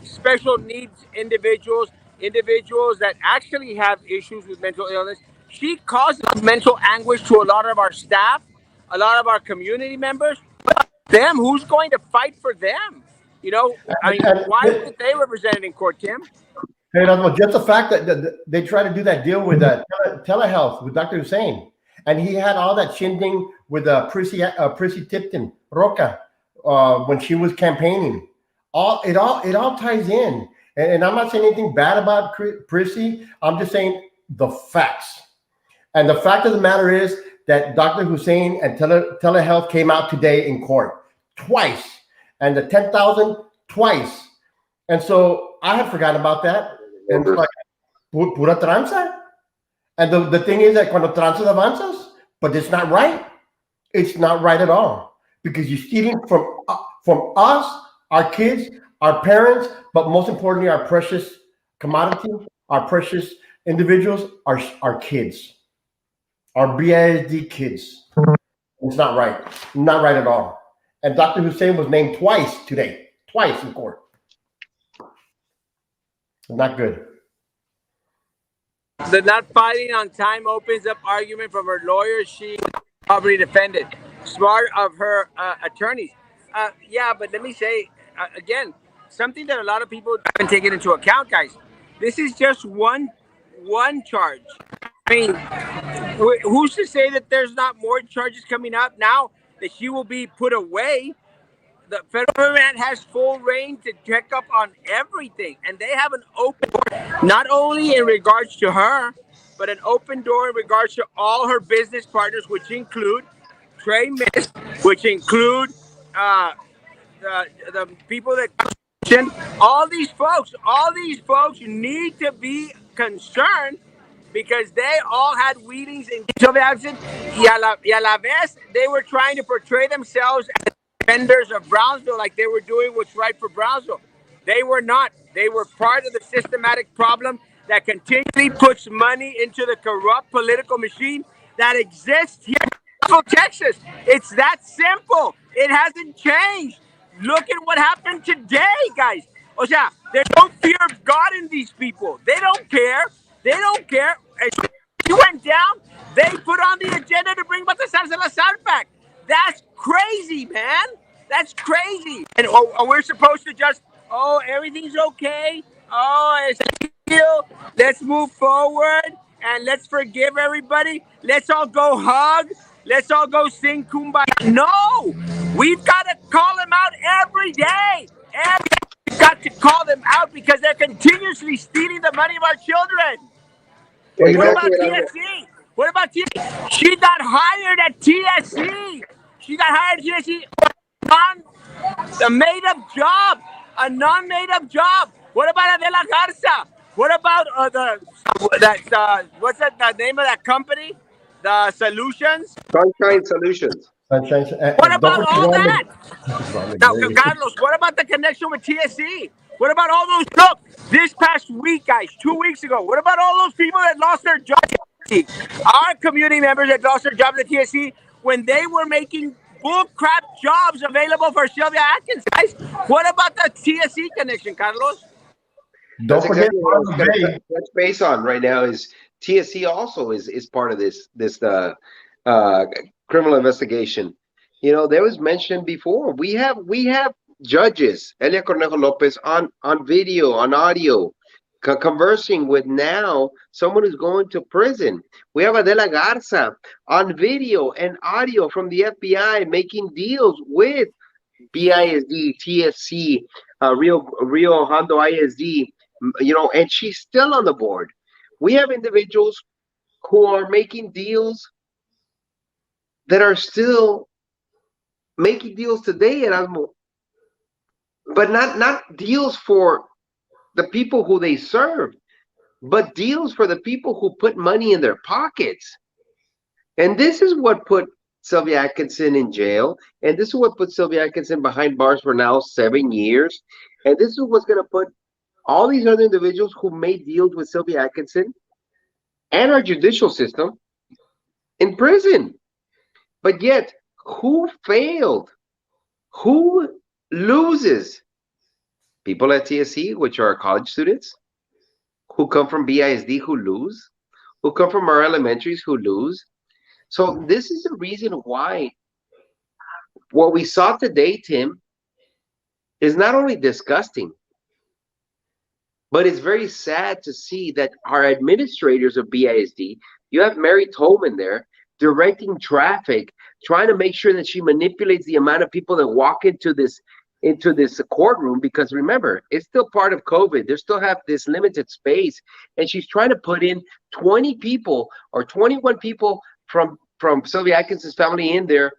special needs individuals, individuals that actually have issues with mental illness. She caused mental anguish to a lot of our staff, a lot of our community members. Them, who's going to fight for them? I mean, And, why weren't they represented in court, Tim? hey, well, just the fact that they tried to do that deal with telehealth with Dr. Hussein, and he had all that shindig with Prissy Tipton Roca when she was campaigning. It all ties in, and I'm not saying anything bad about Prissy. I'm just saying the facts. And the fact of the matter is that Dr. Hussein and telehealth came out today in court twice, and the 10,000 twice. And so I had forgotten about that. And it's like, pura tranza. And the thing is that cuando tranzas avanzas, but it's not right. It's not right at all because you're stealing from us, our kids, our parents, but most importantly, our precious commodity, our precious individuals, our kids. are BISD kids. It's not right. Not right at all. And Dr. Hussein was named twice today. Twice in court. Not good. The not fighting on time opens up argument from her lawyer. She probably defended. Smart of her attorneys. Yeah, but let me say again something that a lot of people haven't taken into account, guys. This is just one charge. I mean, who's to say that there's not more charges coming up now that she will be put away? The federal government has full reign to check up on everything, and they have an open door, not only in regards to her, but an open door in regards to all her business partners, which include Trey Miss, which include uh, the people that all these folks need to be concerned because they all had meetings in Jackson. Y a la vez, they were trying to portray themselves as defenders of Brownsville, like they were doing what's right for Brownsville. They were not. They were part of the systematic problem that continually puts money into the corrupt political machine that exists here in Texas. It's that simple. It hasn't changed. Look at what happened today, guys. O sea, there's no fear of God in these people. They don't care. They don't care. As she went down, they put on the agenda to bring Baltasar Salazar back. That's crazy, man. That's crazy. And we're supposed to just, oh, everything's okay. Oh, it's a deal. Let's move forward and let's forgive everybody. Let's all go hug. Let's all go sing Kumbaya. No, we've got to call them out every day. We've got to call them out because they're continuously stealing the money of our children. Well, you What know, about TSC? What about TSC? She got hired at TSC. She got hired at TSC on a made-up job, a non-made-up job. What about Adela Garza? What about what's that the name of that company? The Solutions. Sunshine Solutions. Sunshine, What don't about forget all Raleigh. that? Now, Carlos, what about the connection with TSC? What about all those? Look, this past week, guys, 2 weeks ago. What about all those people that lost their jobs at TSC? Our community members that lost their jobs at TSC when they were making bull crap jobs available for Sylvia Atkins, guys. What about the TSC connection, Carlos? That's Don't forget exactly what I was Marvin going to Gaye. touch base on right now. Is TSC also is part of this criminal investigation? You know, there was mentioned before. We have judges, Elia Cornejo Lopez, on video, on audio, conversing with now someone who's going to prison. We have Adela Garza on video and audio from the FBI making deals with BISD, TSC, Rio Hondo ISD, and she's still on the board. We have individuals who are making deals that are still making deals today, Erasmo, but not deals for the people who they serve, but deals for the people who put money in their pockets. And this is what put Sylvia Atkinson in jail. And this is what put Sylvia Atkinson behind bars for now 7 years. And this is what's going to put all these other individuals who made deals with Sylvia Atkinson and our judicial system in prison. But yet, who failed? Who loses? People at TSC, which are college students, who come from BISD, who lose, who come from our elementaries, who lose. So this is the reason why what we saw today, Tim, is not only disgusting, but it's very sad to see that our administrators of BISD, you have Mary Tolman there directing traffic, trying to make sure that she manipulates the amount of people that walk into this courtroom, because remember, it's still part of COVID. They still have this limited space, and she's trying to put in 20 people or 21 people from Sylvia Atkinson's family in there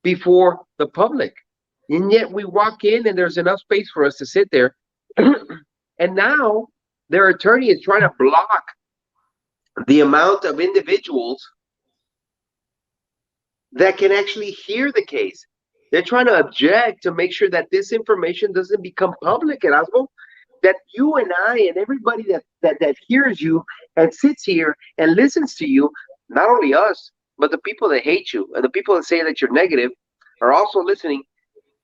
before the public. And yet we walk in and there's enough space for us to sit there. And now their attorney is trying to block the amount of individuals that can actually hear the case. They're trying to object to make sure that this information doesn't become public, Erasmo, that you and I and everybody that hears you and sits here and listens to you not only us, but the people that hate you and the people that say that you're negative are also listening.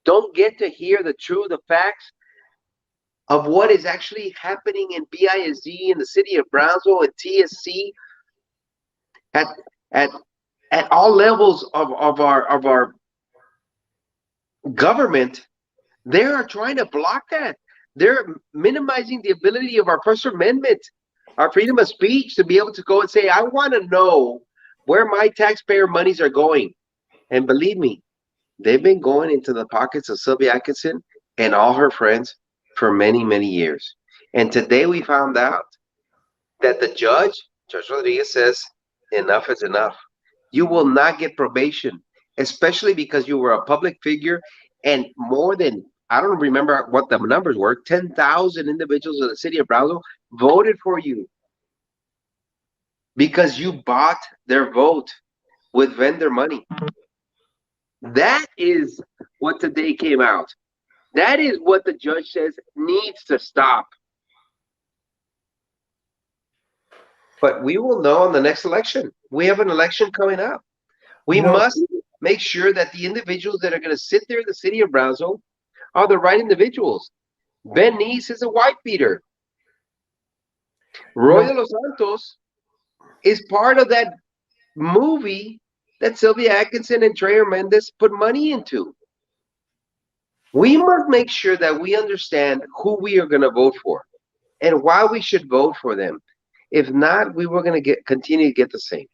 Don't get to hear the facts of what is actually happening in BISD, in the city of Brownsville, and TSC, at at at all levels of our government. They are trying to block that. They're minimizing the ability of our First Amendment, our freedom of speech, to be able to go and say, I want to know where my taxpayer monies are going. And believe me, they've been going into the pockets of Sylvia Atkinson and all her friends for many, many years. And today we found out that the Judge Rodriguez, says enough is enough. You will not get probation, especially because you were a public figure and more than, I don't remember what the numbers were, 10,000 individuals in the city of Brownsville voted for you because you bought their vote with vendor money. That is what today came out. That is what the judge says needs to stop. But we will know in the next election. We have an election coming up. We must make sure that the individuals that are going to sit there in the city of Brownsville are the right individuals. Ben Neese is a white beater. Roy de los Santos is part of that movie that Sylvia Atkinson and Trey Hernandez put money into. We must make sure that we understand who we are going to vote for and why we should vote for them. If not, we were going to continue to get the same.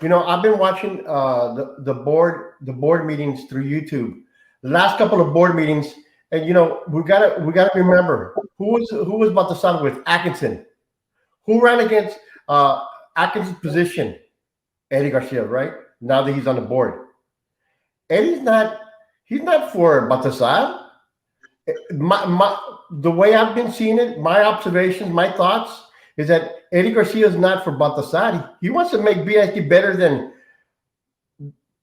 I've been watching the board meetings through YouTube. The last couple of board meetings, and we gotta remember who was about to start with Atkinson, who ran against Atkinson's position, Eddie Garcia, right? Now that he's on the board, Eddie's not. He's not for Baltasar. The way I've been seeing it, my observations, my thoughts is that Eddie Garcia is not for Baltasar. He wants to make BISD better than.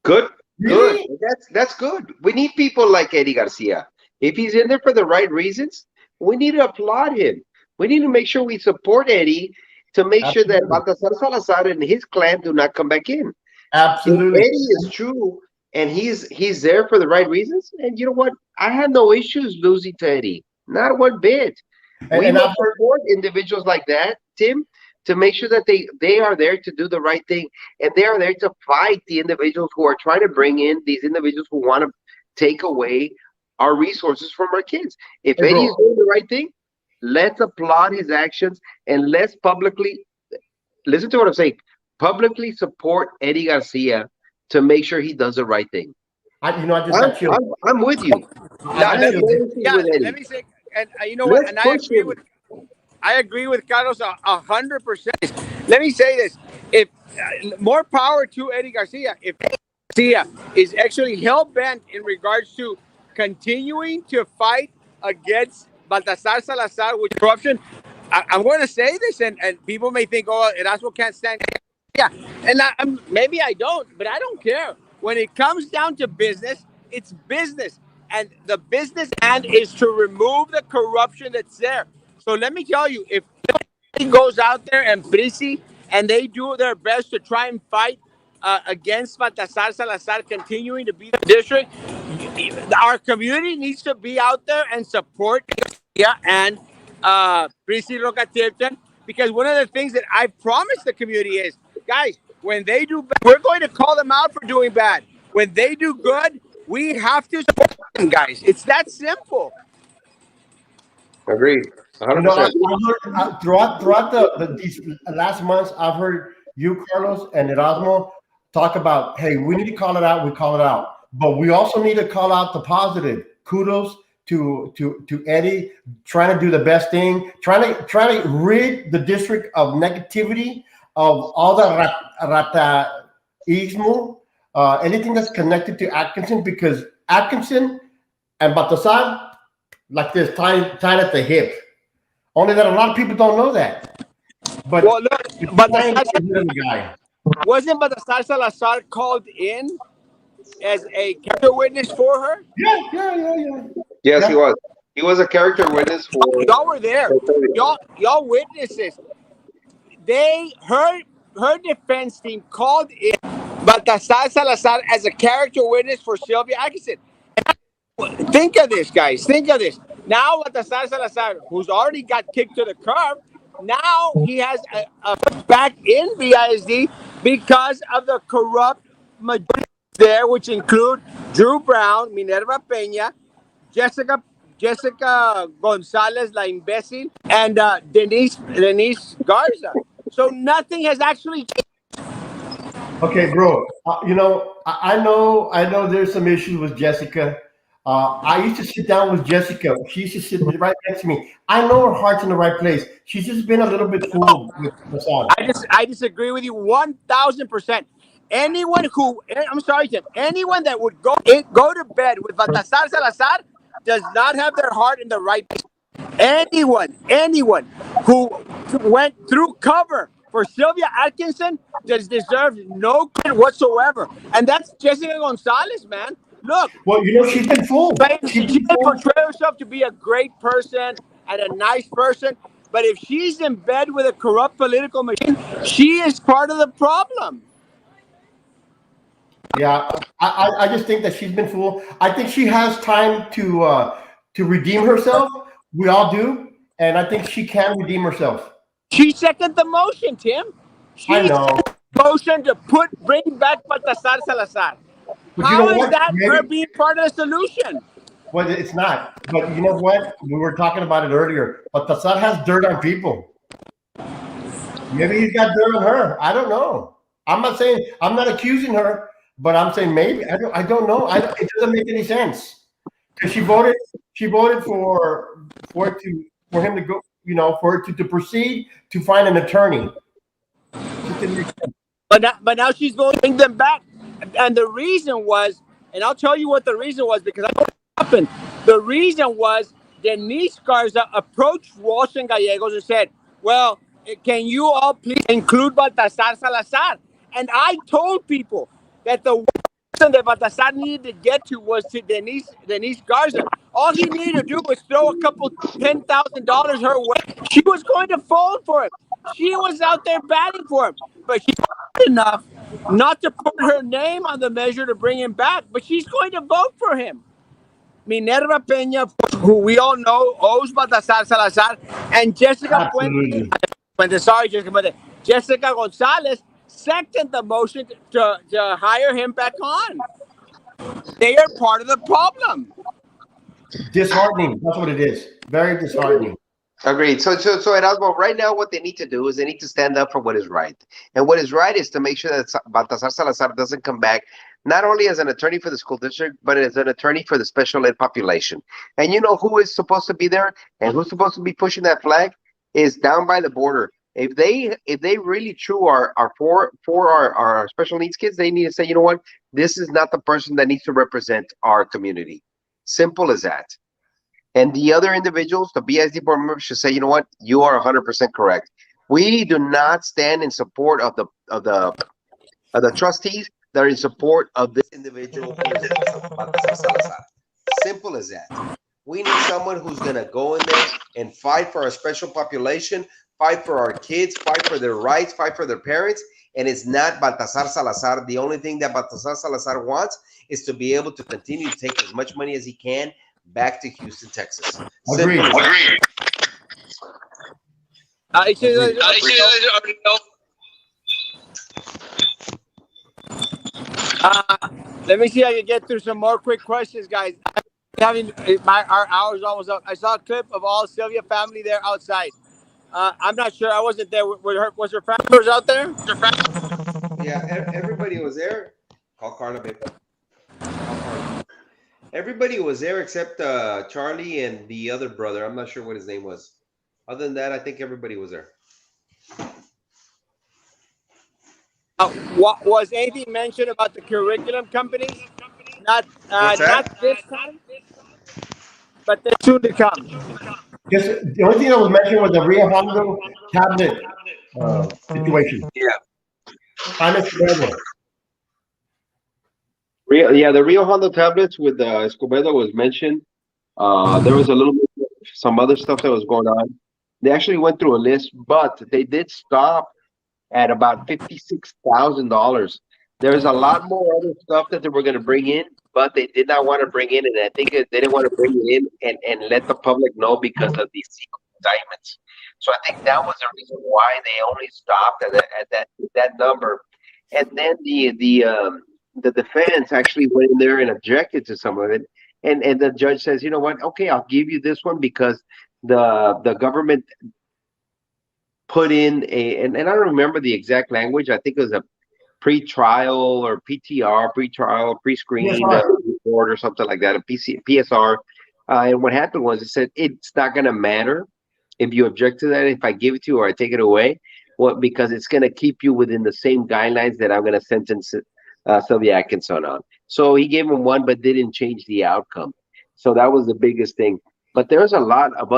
Good. Really? Good. That's good. We need people like Eddie Garcia. If he's in there for the right reasons, we need to applaud him. We need to make sure we support Eddie to make sure that Baltasar Salazar and his clan do not come back in. Absolutely. If Eddie is true and he's there for the right reasons, and you know what? I had no issues losing to Eddie. Not one bit. We must support individuals like that, Tim, to make sure that they are there to do the right thing, and they are there to fight the individuals who are trying to bring in these individuals who want to take away our resources from our kids. If Eddie is doing the right thing, let's applaud his actions and let's publicly, listen to what I'm saying, publicly support Eddie Garcia to make sure he does the right thing. I'm with you. Let me say, and you know what? And I agree with Carlos 100%. Let me say this: if more power to Eddie Garcia, if Eddie Garcia is actually hell bent in regards to continuing to fight against Baltasar Salazar with corruption, I'm going to say this, and people may think, oh, Erasmo can't stand. Yeah, and maybe I don't, but I don't care. When it comes down to business, it's business. And the business end is to remove the corruption that's there. So let me tell you, if he goes out there and Prisi and they do their best to try and fight against Baltasar Salazar continuing to be the district, our community needs to be out there and support and Prisi Roca-Tipton, because one of the things that I promised the community is, guys, when they do bad, we're going to call them out for doing bad. When they do good, we have to support them, guys. It's that simple. Agreed. 100%. Throughout these last months, I've heard you, Carlos, and Erasmo talk about, hey, we need to call it out. We call it out, but we also need to call out the positive. Kudos to Eddie, trying to do the best thing, trying to rid the district of negativity, of all the rataismo, anything that's connected to Atkinson, because Atkinson and Baltasar, like this, tied at the hip. Only that a lot of people don't know that. But wasn't Baltasar Salazar called in as a character witness for her? Yeah. Yes, he was. He was a character witness for. Y'all were there. Y'all witnesses. her defense team called in Baltasar Salazar as a character witness for Sylvia Atkinson. Think of this, guys. Think of this. Now, Baltasar Salazar, who's already got kicked to the curb, now he has a back in BISD because of the corrupt majority there, which include Drew Brown, Minerva Peña, Jessica Jessica Gonzalez, la imbécil, and Denise Garza. So nothing has actually. Okay, bro. I know there's some issues with Jessica. I used to sit down with Jessica. She used to sit right next to me. I know her heart's in the right place. She's just been a little bit fooled with Prasad. I disagree with you 1,000%. Anyone who I'm sorry, Tim. Anyone that would go to bed with Baltasar Salazar does not have their heart in the right place. Anyone who went through cover for Sylvia Atkinson does deserve no credit whatsoever. And that's Jessica Gonzalez, man. Look, Well, she's been fooled. she can portray herself to be a great person and a nice person, but if she's in bed with a corrupt political machine, she is part of the problem. Yeah, I just think that she's been fooled. I think she has time to redeem herself. We all do, and I think she can redeem herself. She seconded the motion, Tim. I She know, seconded the motion to bring back Baltasar Salazar. but you know How is what? that her Maybe being part of the solution? well, it's not. But you know what? We were talking about it earlier. But Tassad has dirt on people. Maybe he's got dirt on her. I don't know. I'm not saying I'm not accusing her, but I'm saying maybe I don't know. It doesn't make any sense because she voted for him to go. For it to proceed to find an attorney. Just didn't make sense. But now she's going to bring them back. And the reason was, and I'll tell you what the reason was because I know what happened. The reason was Denise Garza approached Walsh and Gallegos and said, well, can you all please include Baltasar Salazar? And I told people that the person that Baltasar needed to get to was to Denise Garza. All he needed to do was throw a couple $10,000 her way. She was going to fold for him. She was out there batting for him. But she's enough not to put her name on the measure to bring him back. But she's going to vote for him. Minerva Peña, who we all know owes Baltasar Salazar, and Jessica Absolutely. Jessica Gonzalez seconded the motion to hire him back on. They are part of the problem. Disheartening. That's what it is. Very disheartening. Agreed. So Erasmo, right now, what they need to do is they need to stand up for what is right. And what is right is to make sure that Baltasar Salazar doesn't come back, not only as an attorney for the school district, but as an attorney for the special ed population. And you know who is supposed to be there and who's supposed to be pushing that flag is down by the border. If they really true are for our special needs kids, they need to say, you know what, this is not the person that needs to represent our community. Simple as that. And the other individuals, the BISD board members, should say, you know what, you are 100% correct. We do not stand in support of the trustees that are in support of this individual. Simple as that. We need someone who's gonna go in there and fight for our special population, fight for our kids, fight for their rights, fight for their parents. And it's not Baltasar Salazar. The only thing that Baltasar Salazar wants is to be able to continue to take as much money as he can back to Houston, Texas. Agreed. Agreed. Let me see if I can get through some more quick questions, guys. Our hour's almost up. I saw a clip of all Sylvia family there outside. I'm not sure. I wasn't there. Was her family members out there? Yeah, everybody was there. Call Carla, babe. Call Carla. Everybody was there except Charlie and the other brother. I'm not sure what his name was. Other than that, I think everybody was there. What was anything mentioned about the curriculum companies? Not this time, but they're soon to come. Just the only thing that was mentioned was the Rio Hondo tablet situation. Yeah. Unanswered. The Rio Hondo tablets with Escobedo was mentioned. There was a little bit of some other stuff that was going on. They actually went through a list, but they did stop at about $56,000. There's a lot more other stuff that they were going to bring in, but they did not want to bring in, and I think they didn't want to bring it in and let the public know because of these secret indictments. So I think that was the reason why they only stopped at that number. And then the defense actually went in there and objected to some of it, and the judge says, you know what? Okay, I'll give you this one because the government put in and I don't remember the exact language. I think it was a pre-trial or PTR, pre-trial, Yes, pre-screened sir. report or something like that, a PSR. And what happened was it said it's not going to matter if you object to that, if I give it to you or I take it away. Well, because it's going to keep you within the same guidelines that I'm going to sentence Sylvia Atkinson on. So he gave him one, but didn't change the outcome. So that was the biggest thing. But there's a lot of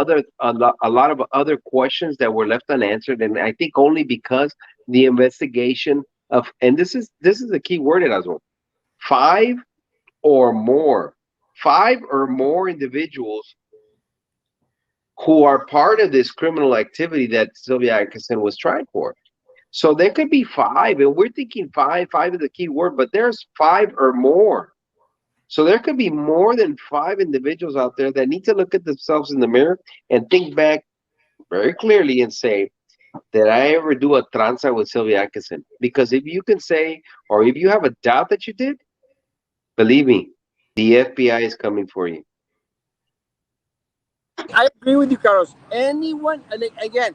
other questions that were left unanswered, and I think only because the investigation of, and this is a key word, Erasmo, five or more, five or more individuals who are part of this criminal activity that Sylvia Atkinson was tried for. So there could be five, and we're thinking five is the key word, but there's five or more. So there could be more than five individuals out there that need to look at themselves in the mirror and think back very clearly and say, did I ever do a tranza with Sylvia Atkinson? Because if you can say, or if you have a doubt that you did, believe me, the FBI is coming for you. I agree with you, Carlos. Anyone, and again,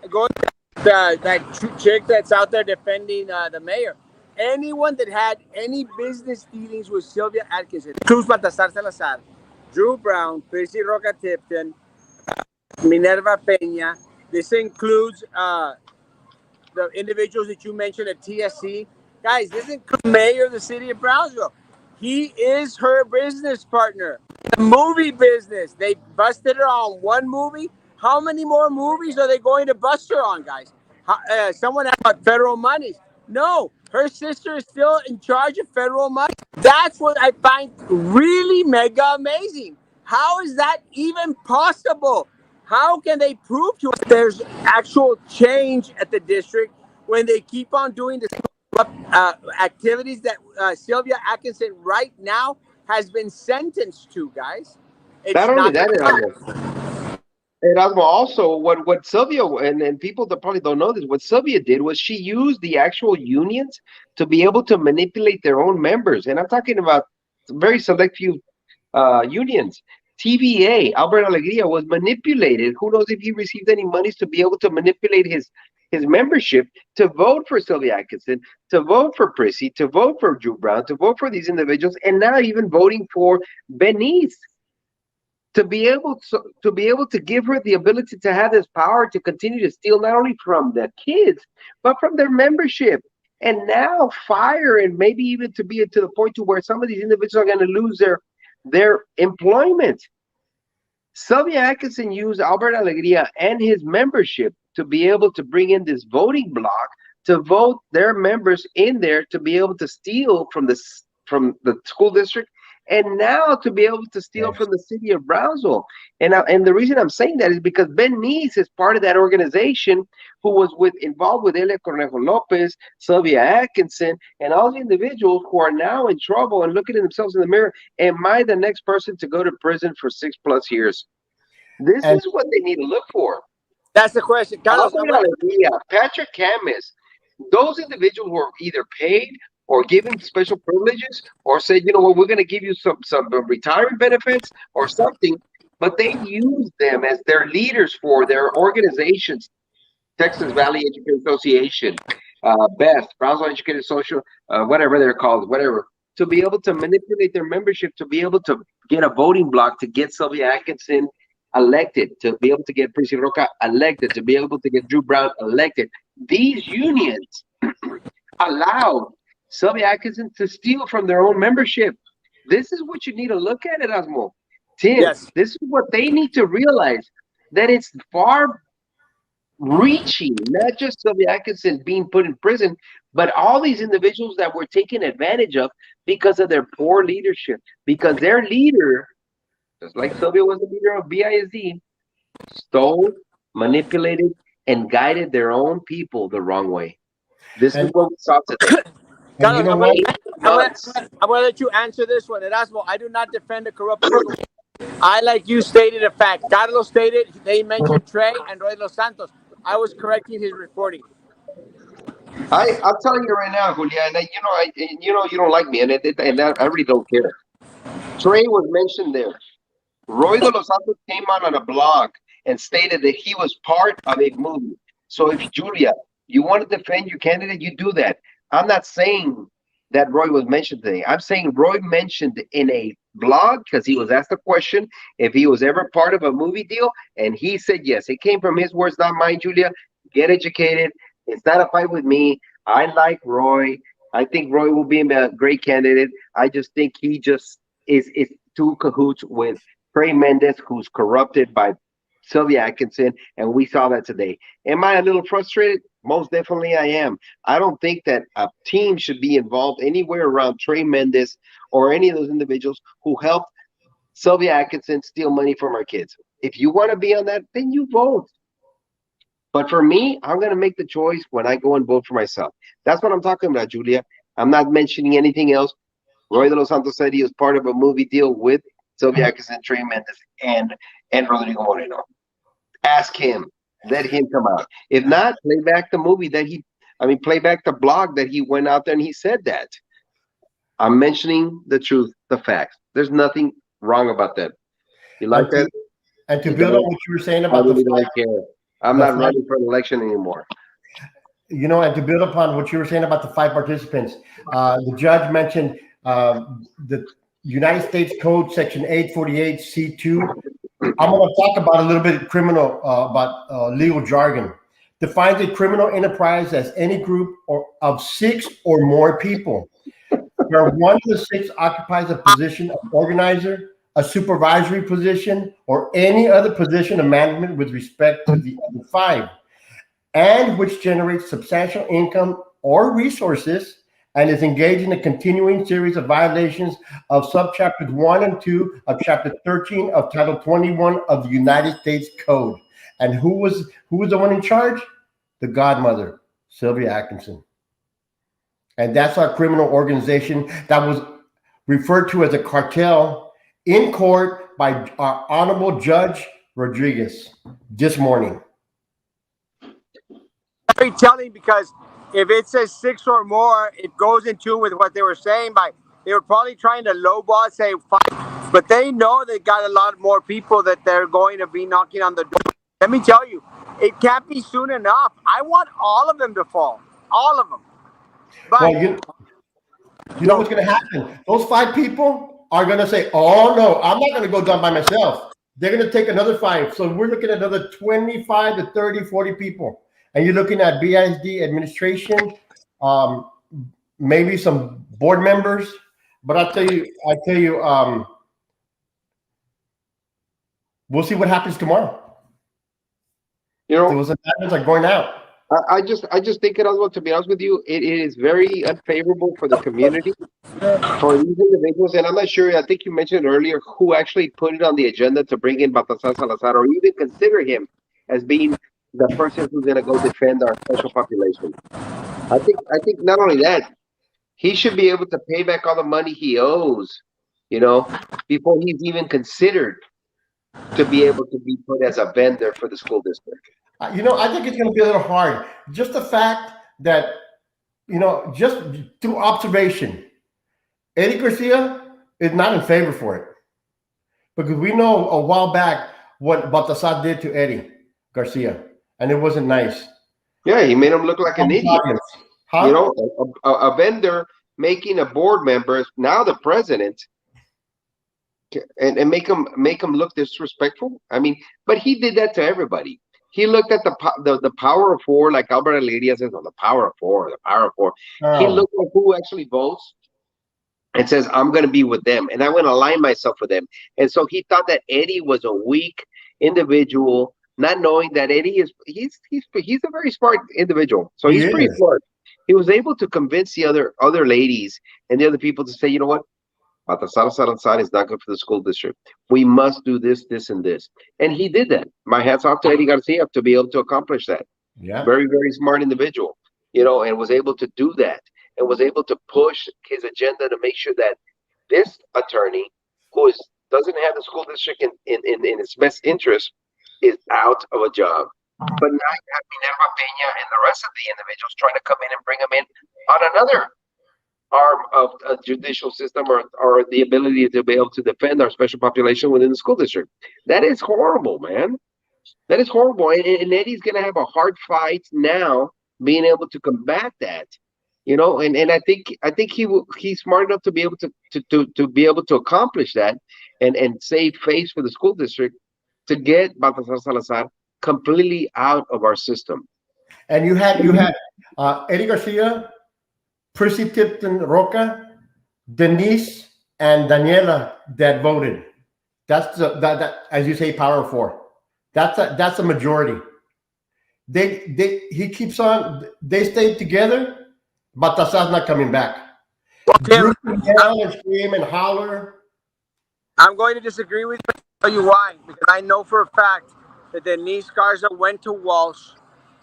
going to that chick that's out there defending the mayor, anyone that had any business dealings with Sylvia Atkinson, Cruz Baltasar Salazar, Drew Brown, Percy Roca Tipton, Minerva Peña, this includes the individuals that you mentioned at TSC. Guys, this includes the mayor of the city of Brownsville. He is her business partner. The movie business. They busted her on one movie. How many more movies are they going to bust her on, guys? Someone about federal money. No, her sister is still in charge of federal money. That's what I find really mega amazing. How is that even possible? How can they prove to us there's actual change at the district when they keep on doing the activities that Sylvia Atkinson right now has been sentenced to, guys? Not It's only not that, going to Erasmo, stop. Erasmo also, what Sylvia, and people that probably don't know this, what Sylvia did was she used the actual unions to be able to manipulate their own members. And I'm talking about very select few unions. TVA, Albert Alegria, was manipulated. Who knows if he received any monies to be able to manipulate his membership to vote for Sylvia Atkinson, to vote for Prissy, to vote for Drew Brown, to vote for these individuals, and now even voting for Benice to give her the ability to have this power to continue to steal not only from the kids but from their membership, and now fire, and maybe even to be to the point to where some of these individuals are going to lose their employment. Sylvia Atkinson used Albert Alegria and his membership to be able to bring in this voting block to vote their members in there to be able to steal from the school district, and now to be able to steal Yes. from the city of Brownsville. And the reason I'm saying that is because Ben Neese is part of that organization who was involved with Elia Cornejo Lopez, Sylvia Atkinson, and all the individuals who are now in trouble and looking at themselves in the mirror. Am I the next person to go to prison for 6+ years? This And is what they need to look for. That's the question. Carlos, Albert Alegría, Patrick Camus, those individuals were either paid or given special privileges or said, you know what, we're going to give you some retirement benefits or something, but they used them as their leaders for their organizations, Texas Valley Education Association, BEST, Brownsville Educated Social, whatever they're called, whatever, to be able to manipulate their membership, to be able to get a voting block, to get Sylvia Atkinson elected, to be able to get Prissy Roca elected, to be able to get Drew Brown elected. These unions allowed Sylvia Atkinson to steal from their own membership. This is what you need to look at, Erasmo. Tim, yes. this is what they need to realize, that it's far reaching, not just Sylvia Atkinson being put in prison, but all these individuals that were taken advantage of because of their poor leadership, because their leader, just like Sylvia was the leader of BISD, stole, manipulated, and guided their own people the wrong way. This is And what we saw today. and you Carlos, know what? I'm gonna let you answer this one. Erasmo, I do not defend a corrupt people. I, like you, stated a fact. Carlos stated they mentioned Trey and Roy Los Santos. I was correcting his reporting. I'm telling you right now, Julia, and you don't like me, and I really don't care. Trey was mentioned there. Roy de los Santos came out on a blog and stated that he was part of a movie. So if Julia, you want to defend your candidate, you do that. I'm not saying that Roy was mentioned today. I'm saying Roy mentioned in a blog because he was asked a question if he was ever part of a movie deal, and he said yes. It came from his words, not mine, Julia. Get educated. It's not a fight with me. I like Roy. I think Roy will be a great candidate. I just think he just is too cahoots with Trey Mendez, who's corrupted by Sylvia Atkinson, and we saw that today. Am I a little frustrated? Most definitely I am. I don't think that a team should be involved anywhere around Trey Mendez or any of those individuals who helped Sylvia Atkinson steal money from our kids. If you want to be on that, then you vote. But for me, I'm going to make the choice when I go and vote for myself. That's what I'm talking about, Julia. I'm not mentioning anything else. Roy de los Santos said he was part of a movie deal with Sylvia Atkinson, Trey Mendez, and Rodrigo Moreno. Ask him. Let him come out. If not, play back the movie play back the blog that he went out there and he said that. I'm mentioning the truth, the facts. There's nothing wrong about that. You like And that? to You build on don't? what you were saying I about really don't care. I'm the not five, running for an election anymore. and to build upon what you were saying about the 5 participants, the judge mentioned the United States Code, Section 848 C2. I'm going to talk about a little bit of criminal, about legal jargon. Defines a criminal enterprise as any group of 6 or more people, where 1 of the 6 occupies a position of organizer, a supervisory position, or any other position of management with respect to the other 5, and which generates substantial income or resources and is engaged in a continuing series of violations of subchapters 1 and 2 of chapter 13 of title 21 of the United States Code. And who was the one in charge? The godmother, Sylvia Atkinson. And that's our criminal organization that was referred to as a cartel in court by our Honorable Judge Rodriguez this morning. Very telling, because if it says 6 or more, it goes in tune with what they were saying. They were probably trying to lowball, say 5, but they know they got a lot more people that they're going to be knocking on the door. Let me tell you, it can't be soon enough. I want all of them to fall, all of them. But Well, you know what's going to happen? Those 5 people are going to say, "Oh no, I'm not going to go down by myself." They're going to take another 5. So we're looking at another 25 to 30, 40 people. And you're looking at BISD administration, maybe some board members. But I tell you, we'll see what happens tomorrow. Those indictments are going out. I just think it as well. To be honest with you, it is very unfavorable for the community, for these individuals. And I'm not sure. I think you mentioned earlier who actually put it on the agenda to bring in Baltasar Salazar, or even consider him as being the person who's going to go defend our special population. I think not only that, he should be able to pay back all the money he owes, before he's even considered to be able to be put as a vendor for the school district. I think it's going to be a little hard. Just the fact that, just through observation, Eddie Garcia is not in favor for it. Because we know a while back what Baltasar did to Eddie Garcia, and it wasn't nice. Yeah, he made him look like an idiot. Huh? A vendor making a board member, now the president, and make him look disrespectful. I mean, but he did that to everybody. He looked at the power of 4, like Albert Alegría says, the power of 4, the power of 4. He looked at who actually votes and says, I'm going to be with them, and I'm going to align myself with them. And so he thought that Eddie was a weak individual, not knowing that Eddie he's a very smart individual. So he's pretty smart. He was able to convince the other ladies and the other people to say, you know what? Baltasar Salazar is not good for the school district. We must do this, this, and this. And he did that. My hats off to Eddie Garcia to be able to accomplish that. Yeah. Very, very smart individual. and was able to do that and was able to push his agenda to make sure that this attorney, who doesn't have the school district in its best interest, is out of a job. But now you have Minerva Peña and the rest of the individuals trying to come in and bring them in on another arm of a judicial system, or the ability to be able to defend our special population within the school district. That is horrible, man. That is horrible. And Eddie's going to have a hard fight now being able to combat that. And I think he's smart enough to be able to be able to accomplish that and save face for the school district to get Baltasar Salazar completely out of our system. And you had Eddie Garcia, Percy Tipton Roca, Denise, and Daniela that voted. That as you say, power of four. That's a majority. He keeps on. They stayed together. Baltasar's not coming back. Tim, You can yell and scream and holler. I'm going to disagree with you. I'll tell you why. Because I know for a fact that Denise Garza went to Walsh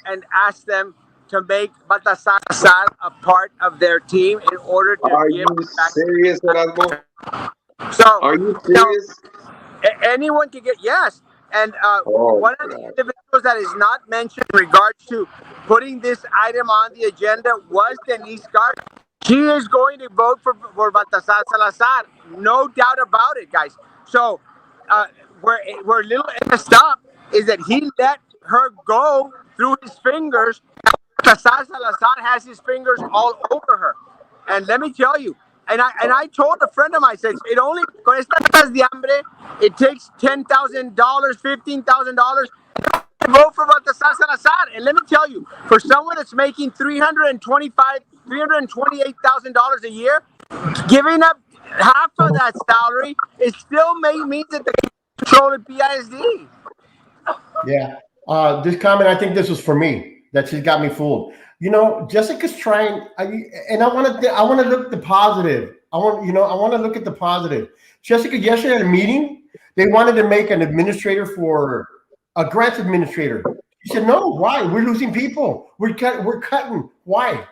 and asked them to make Baltasar a part of their team in order to Are give you back. serious, Erasmo? So, Are you you know, serious? anyone can get, yes. And Oh, one of the individuals that is not mentioned in regards to putting this item on the agenda was Denise Garza. She is going to vote for Baltasar Salazar, no doubt about it, guys. So where little messed up is that he let her go through his fingers. Baltasar Salazar has his fingers all over her. And let me tell you, and I told a friend of mine, I said, it only con estas de hambre, it takes $10,000, $15,000 to vote for Baltasar Salazar. And let me tell you, for someone that's making $328,000 a year, giving up half of that salary, it still means that the control of BISD. Yeah. This comment, I think this was for me. That she's got me fooled. Jessica's trying, and I want to look the positive. I want to look at the positive. Jessica, yesterday at a meeting, they wanted to make an administrator for a grants administrator. She said, "No, why? We're losing people. We're cutting. Why?"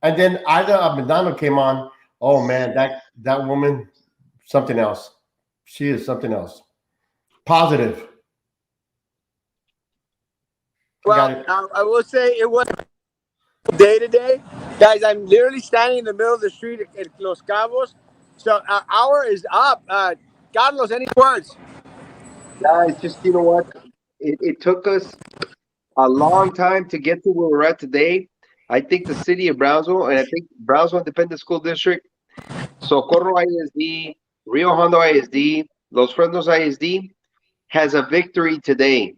And then Ida Abendano came on. Oh man, that woman, something else. She is something else. Positive. Got Well, it. I will say it was day to day. Guys, I'm literally standing in the middle of the street at Los Cabos. So our hour is up. Carlos, any words? guys, just what? It took us a long time to get to where we're at today. I think the city of Brownsville, and I think Brownsville Independent School District, Socorro ISD, Rio Hondo ISD, Los Fresnos ISD, has a victory today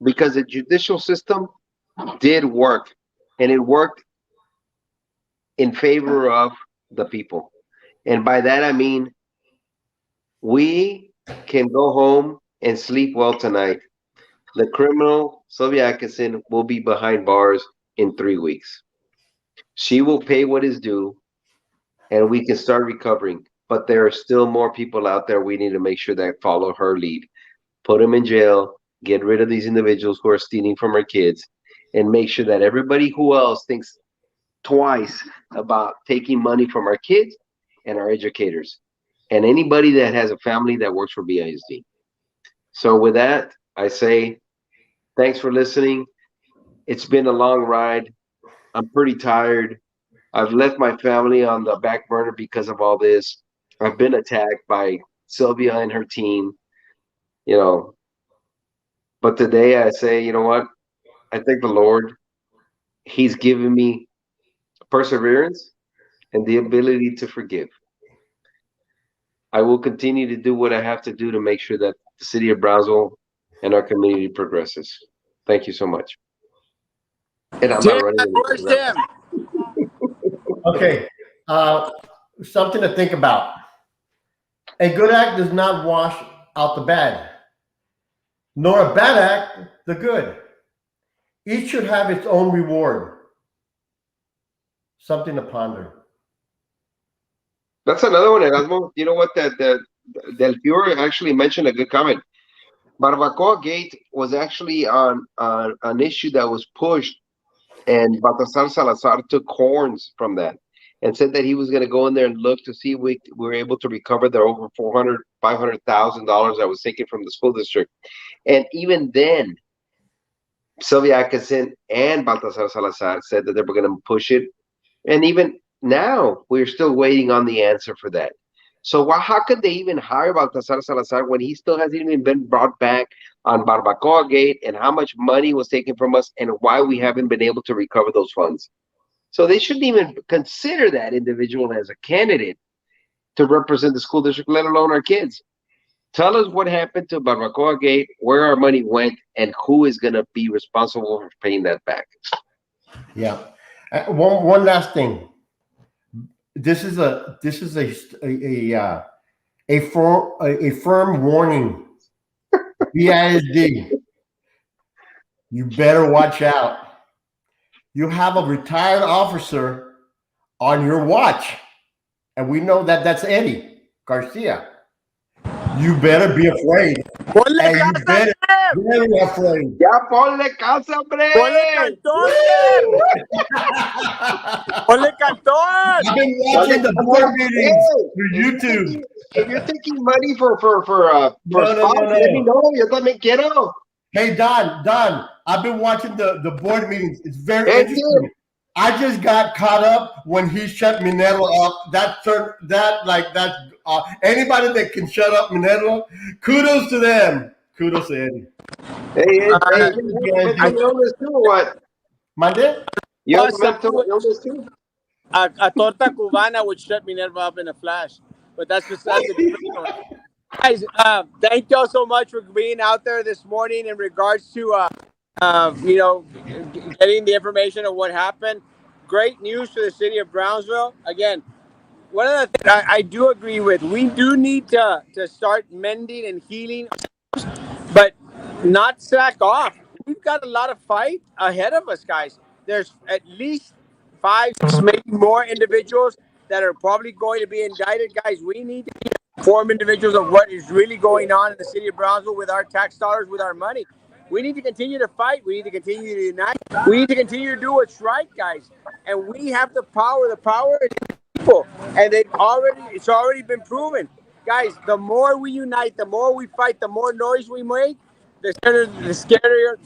because the judicial system did work, and it worked in favor of the people. And by that I mean we can go home and sleep well tonight. The criminal Sylvia Atkinson will be behind bars in 3 weeks. She will pay what is due, and we can start recovering. But there are still more people out there we need to make sure that follow her lead. Put them in jail, get rid of these individuals who are stealing from our kids, and make sure that everybody who else thinks twice about taking money from our kids and our educators, and anybody that has a family that works for BISD. So with that, I say thanks for listening. It's been a long ride. I'm pretty tired. I've left my family on the back burner because of all this. I've been attacked by Sylvia and her team, you know. But today I say, you know what? I thank the Lord. He's given me perseverance and the ability to forgive. I will continue to do what I have to do to make sure that the city of Brownsville and our community progresses. Thank you so much. And I'm not Tim, running where's anything. Tim? Okay. Uh, Something to think about. A good act does not wash out the bad, nor a bad act the good. Each should have its own reward. Something to ponder. That's another one, Erasmo. You know what? That Del Fiore actually mentioned a good comment. Barbacoa Gate was actually on an issue that was pushed And Baltasar Salazar took horns from that and said that he was going to go in there and look to see if we were able to recover the over $500,000 that was taken from the school district. And even then, Sylvia Atkinson and Baltasar Salazar said that they were going to push it. And even now, we're still waiting on the answer for that. So how could they even hire Baltasar Salazar when he still hasn't even been brought back on Barbacoa Gate and how much money was taken from us and why we haven't been able to recover those funds? So they shouldn't even consider that individual as a candidate to represent the school district, let alone our kids. Tell us what happened to Barbacoa Gate, where our money went, and who is going to be responsible for paying that back. Yeah. One last thing. This is a firm warning. BISD. You better watch out. You have a retired officer on your watch, and we know that that's Eddie Garcia. You better be afraid. Ponle And you casa, better Sir! be afraid. Ya ponle casa, hombre! Ponle cantón, Sir! Ponle cantón! I've been watching the board meetings through YouTube. If you're taking money for No. spots, let me know. Yo también quiero. Hey, Don, I've been watching the board meetings. It's very Hey, interesting. dude. I just got caught up when he shut Minero up. Anybody that can shut up Minero, kudos to them. Kudos to Eddie. Hey, mental illness too, or what? Mande? You have mental illness too? A torta cubana would shut Minerva up in a flash, but that's a different story. Guys, thank y'all so much for being out there this morning in regards to getting the information of what happened. Great news for the city of Brownsville. Again, one of the things I do agree with, we do need to start mending and healing, but not slack off. We've got a lot of fight ahead of us, guys. There's at least 5, 6, maybe more individuals that are probably going to be indicted. Guys, we need to inform individuals of what is really going on in the city of Brownsville with our tax dollars, with our money. We need to continue to fight. We need to continue to unite. We need to continue to do what's right, guys. And we have the power. The power is people, and it's already been proven. Guys, the more we unite, the more we fight, the more noise we make, the scarier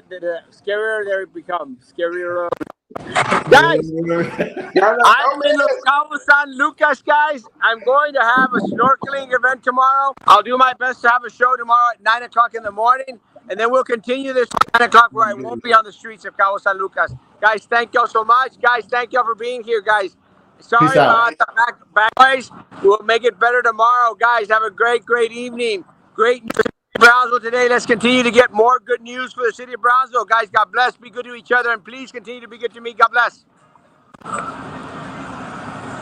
they become. Scarier. Guys, I'm in Los Cabo San Lucas, guys. I'm going to have a snorkeling event tomorrow. I'll do my best to have a show tomorrow at 9 o'clock in the morning, and then we'll continue this at 9 o'clock where I won't be on the streets of Cabo San Lucas. Guys, thank y'all so much. Guys, thank y'all for being here, guys. Sorry about the back ways. We'll make it better tomorrow. Guys, have a great evening. Great news in Brownsville today. Let's continue to get more good news for the city of Brownsville. Guys, God bless. Be good to each other, and please continue to be good to me. God bless.